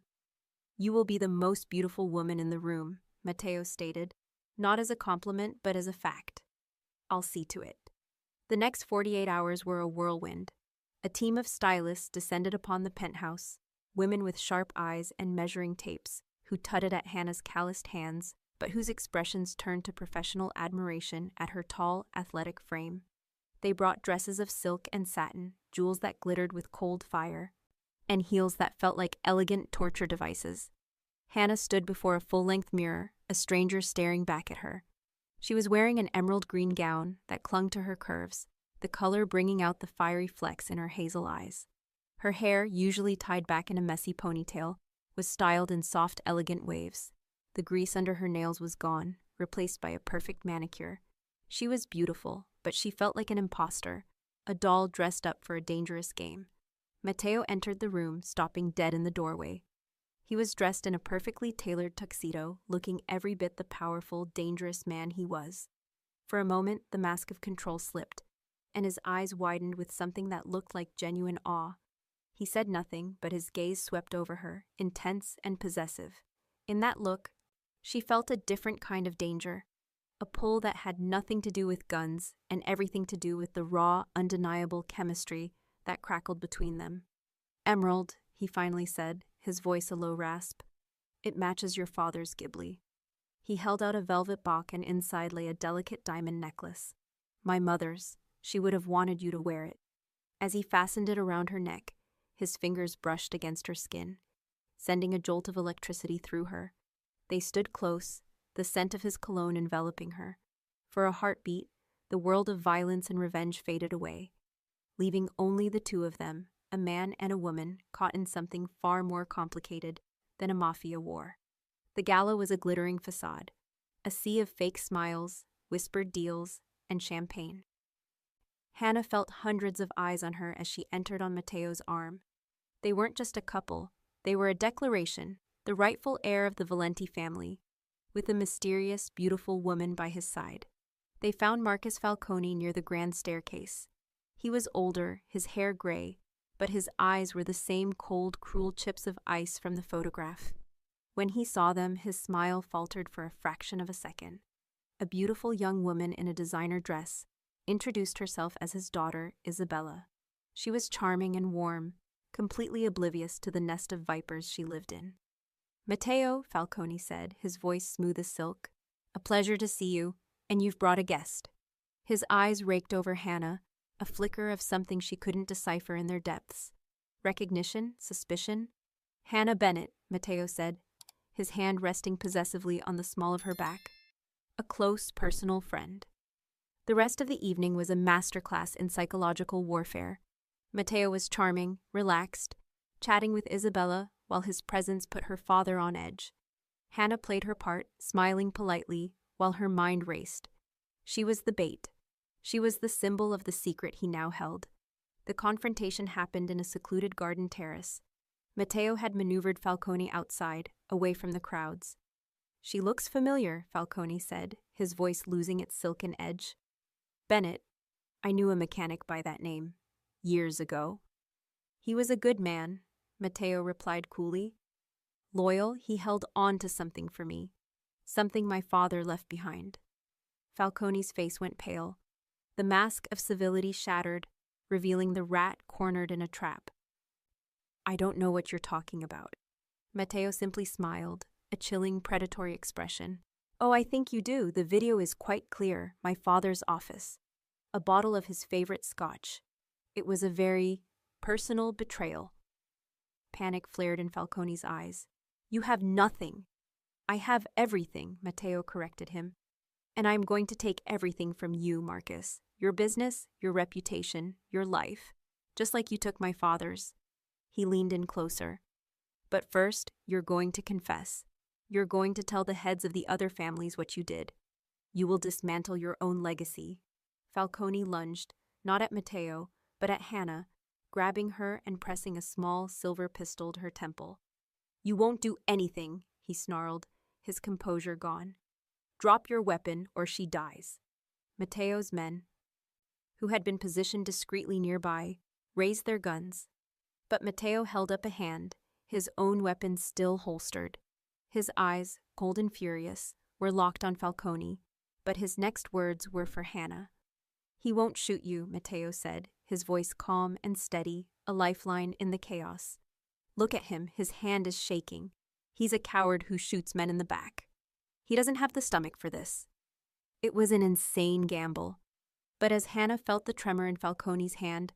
"You will be the most beautiful woman in the room," Matteo stated, not as a compliment but as a fact. "I'll see to it." The next 48 hours were a whirlwind. A team of stylists descended upon the penthouse, women with sharp eyes and measuring tapes, who tutted at Hannah's calloused hands, but whose expressions turned to professional admiration at her tall, athletic frame. They brought dresses of silk and satin, jewels that glittered with cold fire, and heels that felt like elegant torture devices. Hannah stood before a full-length mirror, a stranger staring back at her. She was wearing an emerald green gown that clung to her curves, the color bringing out the fiery flecks in her hazel eyes. Her hair, usually tied back in a messy ponytail, was styled in soft, elegant waves. The grease under her nails was gone, replaced by a perfect manicure. She was beautiful, but she felt like an imposter, a doll dressed up for a dangerous game. Matteo entered the room, stopping dead in the doorway. He was dressed in a perfectly tailored tuxedo, looking every bit the powerful, dangerous man he was. For a moment, the mask of control slipped, and his eyes widened with something that looked like genuine awe. He said nothing, but his gaze swept over her, intense and possessive. In that look, she felt a different kind of danger, a pull that had nothing to do with guns and everything to do with the raw, undeniable chemistry that crackled between them. "Emerald," he finally said, his voice a low rasp. "It matches your father's Ghibli." He held out a velvet box and inside lay a delicate diamond necklace. "My mother's. She would have wanted you to wear it." As he fastened it around her neck, his fingers brushed against her skin, sending a jolt of electricity through her. They stood close, the scent of his cologne enveloping her. For a heartbeat, the world of violence and revenge faded away, leaving only the two of them, a man and a woman caught in something far more complicated than a mafia war. The gala was a glittering facade, a sea of fake smiles, whispered deals, and champagne. Hannah felt hundreds of eyes on her as she entered on Matteo's arm. They weren't just a couple, they were a declaration, the rightful heir of the Valenti family, with a mysterious, beautiful woman by his side. They found Marcus Falcone near the grand staircase. He was older, his hair gray, but his eyes were the same cold, cruel chips of ice from the photograph. When he saw them, his smile faltered for a fraction of a second. A beautiful young woman in a designer dress introduced herself as his daughter, Isabella. She was charming and warm, completely oblivious to the nest of vipers she lived in. "Matteo," Falcone said, his voice smooth as silk, "a pleasure to see you, and you've brought a guest." His eyes raked over Hannah, a flicker of something she couldn't decipher in their depths. Recognition? Suspicion? Hannah Bennett, Matteo said, his hand resting possessively on the small of her back. A close, personal friend. The rest of the evening was a masterclass in psychological warfare. Matteo was charming, relaxed, chatting with Isabella while his presence put her father on edge. Hannah played her part, smiling politely, while her mind raced. She was the bait. She was the symbol of the secret he now held. The confrontation happened in a secluded garden terrace. Matteo had maneuvered Falcone outside, away from the crowds. "She looks familiar," Falcone said, his voice losing its silken edge. "Bennett. I knew a mechanic by that name. Years ago." "He was a good man," Matteo replied coolly. "Loyal, he held on to something for me. Something my father left behind." Falcone's face went pale. The mask of civility shattered, revealing the rat cornered in a trap. "I don't know what you're talking about." Matteo simply smiled, a chilling, predatory expression. "Oh, I think you do. The video is quite clear. My father's office. A bottle of his favorite scotch. It was a very personal betrayal." Panic flared in Falcone's eyes. "You have nothing." "I have everything," Matteo corrected him. "And I'm going to take everything from you, Marcus. Your business, your reputation, your life. Just like you took my father's." He leaned in closer. "But first, you're going to confess. You're going to tell the heads of the other families what you did. You will dismantle your own legacy." Falcone lunged, not at Matteo, but at Hannah, grabbing her and pressing a small silver pistol to her temple. "You won't do anything," he snarled, his composure gone. "Drop your weapon or she dies." Matteo's men, who had been positioned discreetly nearby, raised their guns. But Matteo held up a hand, his own weapon still holstered. His eyes, cold and furious, were locked on Falcone, but his next words were for Hannah. "He won't shoot you," Matteo said, his voice calm and steady, a lifeline in the chaos. "Look at him, his hand is shaking. He's a coward who shoots men in the back. He doesn't have the stomach for this." It was an insane gamble. But as Hannah felt the tremor in Falcone's hand,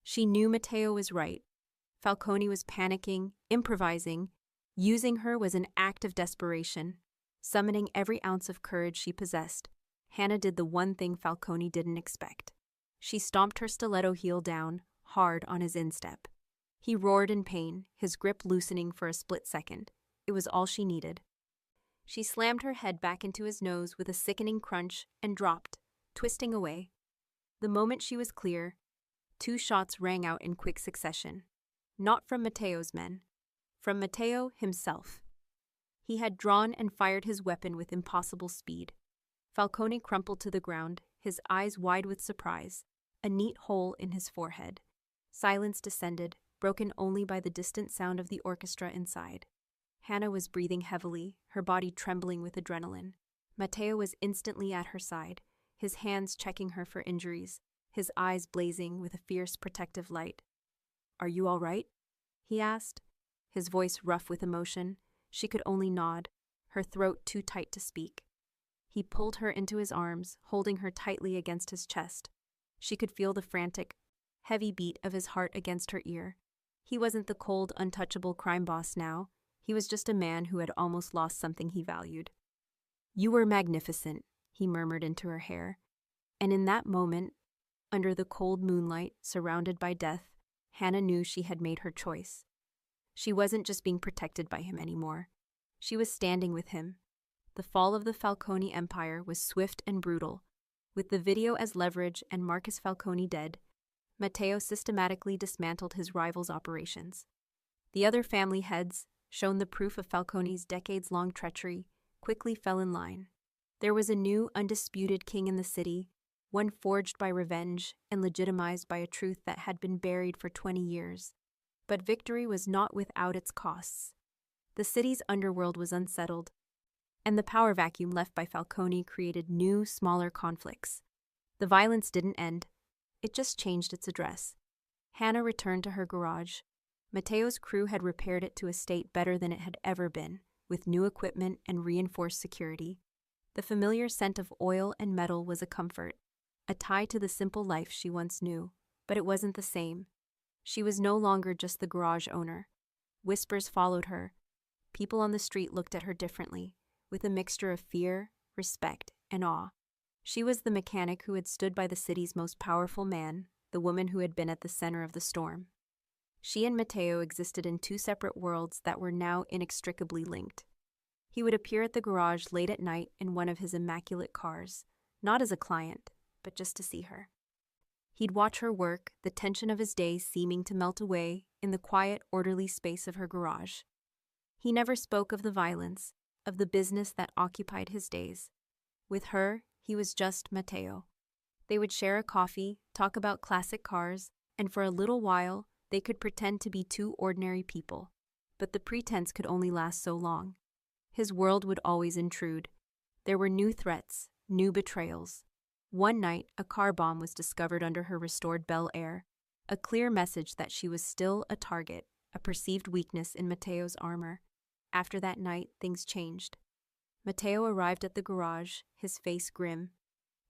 she knew Matteo was right. Falcone was panicking, improvising. Using her was an act of desperation. Summoning every ounce of courage she possessed, Hannah did the one thing Falcone didn't expect. She stomped her stiletto heel down, hard on his instep. He roared in pain, his grip loosening for a split second. It was all she needed. She slammed her head back into his nose with a sickening crunch and dropped, twisting away. The moment she was clear, 2 shots rang out in quick succession. Not from Matteo's men. From Matteo himself. He had drawn and fired his weapon with impossible speed. Falcone crumpled to the ground, his eyes wide with surprise, a neat hole in his forehead. Silence descended, broken only by the distant sound of the orchestra inside. Hannah was breathing heavily, her body trembling with adrenaline. Matteo was instantly at her side, his hands checking her for injuries, his eyes blazing with a fierce protective light. "Are you all right?" he asked, his voice rough with emotion. She could only nod, her throat too tight to speak. He pulled her into his arms, holding her tightly against his chest. She could feel the frantic, heavy beat of his heart against her ear. He wasn't the cold, untouchable crime boss now. He was just a man who had almost lost something he valued. "You were magnificent," he murmured into her hair. And in that moment, under the cold moonlight, surrounded by death, Hannah knew she had made her choice. She wasn't just being protected by him anymore. She was standing with him. The fall of the Falcone empire was swift and brutal. With the video as leverage and Marcus Falcone dead, Matteo systematically dismantled his rival's operations. The other family heads, shown the proof of Falcone's decades-long treachery, quickly fell in line. There was a new, undisputed king in the city, one forged by revenge and legitimized by a truth that had been buried for 20 years. But victory was not without its costs. The city's underworld was unsettled, and the power vacuum left by Falcone created new, smaller conflicts. The violence didn't end. It just changed its address. Hannah returned to her garage. Matteo's crew had repaired it to a state better than it had ever been, with new equipment and reinforced security. The familiar scent of oil and metal was a comfort, a tie to the simple life she once knew, but it wasn't the same. She was no longer just the garage owner. Whispers followed her. People on the street looked at her differently, with a mixture of fear, respect, and awe. She was the mechanic who had stood by the city's most powerful man, the woman who had been at the center of the storm. She and Matteo existed in two separate worlds that were now inextricably linked. He would appear at the garage late at night in one of his immaculate cars, not as a client, but just to see her. He'd watch her work, the tension of his day seeming to melt away in the quiet, orderly space of her garage. He never spoke of the violence, of the business that occupied his days. With her, he was just Matteo. They would share a coffee, talk about classic cars, and for a little while, they could pretend to be two ordinary people. But the pretense could only last so long. His world would always intrude. There were new threats, new betrayals. One night, a car bomb was discovered under her restored Bel Air, a clear message that she was still a target, a perceived weakness in Matteo's armor. After that night, things changed. Matteo arrived at the garage, his face grim.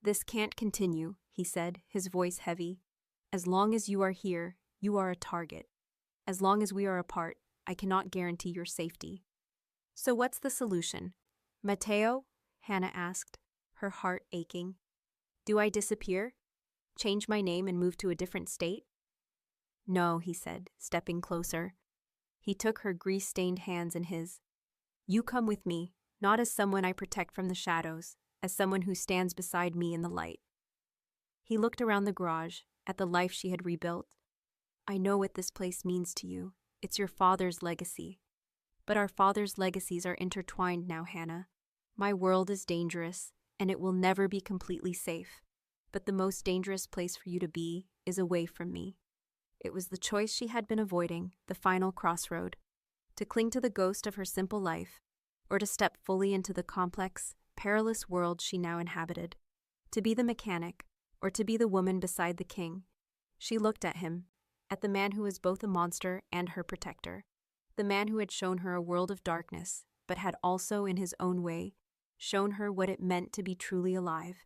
"This can't continue," he said, his voice heavy. "As long as you are here, you are a target. As long as we are apart, I cannot guarantee your safety." "So what's the solution?" "Matteo?" Hannah asked, her heart aching. "Do I disappear? Change my name and move to a different state?" "No," he said, stepping closer. He took her grease-stained hands in his. "You come with me, not as someone I protect from the shadows, as someone who stands beside me in the light." He looked around the garage, at the life she had rebuilt. "I know what this place means to you. It's your father's legacy. But our father's legacies are intertwined now, Hannah. My world is dangerous, and it will never be completely safe. But the most dangerous place for you to be is away from me." It was the choice she had been avoiding, the final crossroad. To cling to the ghost of her simple life, or to step fully into the complex, perilous world she now inhabited. To be the mechanic, or to be the woman beside the king. She looked at him, at the man who was both a monster and her protector. The man who had shown her a world of darkness, but had also, in his own way, shown her what it meant to be truly alive,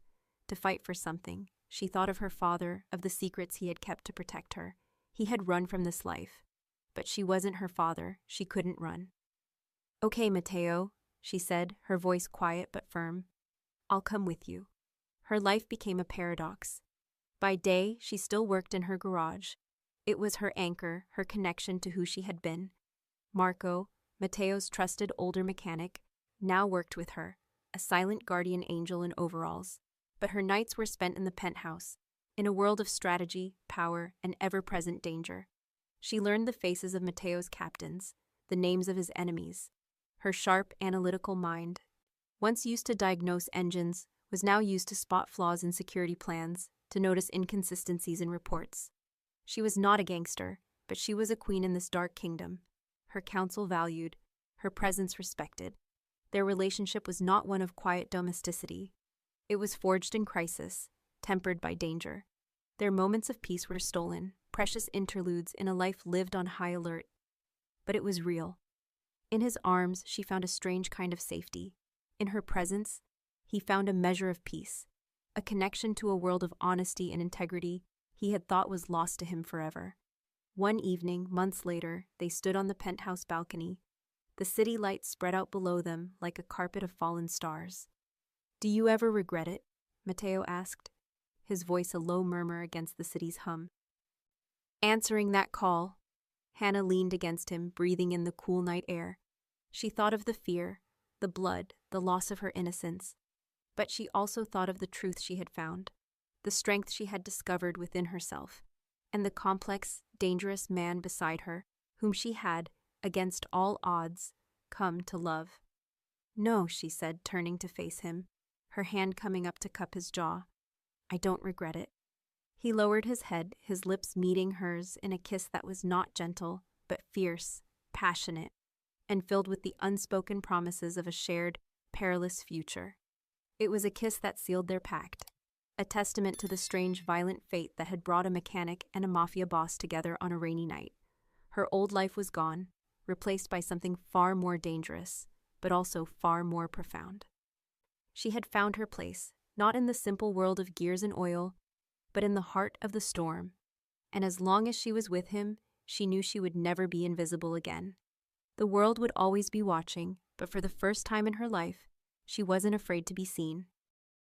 to fight for something. She thought of her father, of the secrets he had kept to protect her. He had run from this life. But she wasn't her father. She couldn't run. "Okay, Matteo," she said, her voice quiet but firm. "I'll come with you." Her life became a paradox. By day, she still worked in her garage. It was her anchor, her connection to who she had been. Marco, Matteo's trusted older mechanic, now worked with her, a silent guardian angel in overalls. But her nights were spent in the penthouse, in a world of strategy, power, and ever-present danger. She learned the faces of Matteo's captains, the names of his enemies. Her sharp, analytical mind, once used to diagnose engines, was now used to spot flaws in security plans, to notice inconsistencies in reports. She was not a gangster, but she was a queen in this dark kingdom. Her counsel valued, her presence respected. Their relationship was not one of quiet domesticity. It was forged in crisis, tempered by danger. Their moments of peace were stolen, precious interludes in a life lived on high alert. But it was real. In his arms, she found a strange kind of safety. In her presence, he found a measure of peace, a connection to a world of honesty and integrity he had thought was lost to him forever. One evening, months later, they stood on the penthouse balcony. The city lights spread out below them like a carpet of fallen stars. "Do you ever regret it?" Matteo asked, his voice a low murmur against the city's hum. Answering that call, Hannah leaned against him, breathing in the cool night air. She thought of the fear, the blood, the loss of her innocence. But she also thought of the truth she had found, the strength she had discovered within herself, and the complex, dangerous man beside her, whom she had, against all odds, come to love. "No," she said, turning to face him, her hand coming up to cup his jaw. "I don't regret it." He lowered his head, his lips meeting hers in a kiss that was not gentle, but fierce, passionate, and filled with the unspoken promises of a shared, perilous future. It was a kiss that sealed their pact, a testament to the strange, violent fate that had brought a mechanic and a mafia boss together on a rainy night. Her old life was gone, replaced by something far more dangerous, but also far more profound. She had found her place, not in the simple world of gears and oil, but in the heart of the storm, and as long as she was with him, she knew she would never be invisible again. The world would always be watching, but for the first time in her life, she wasn't afraid to be seen.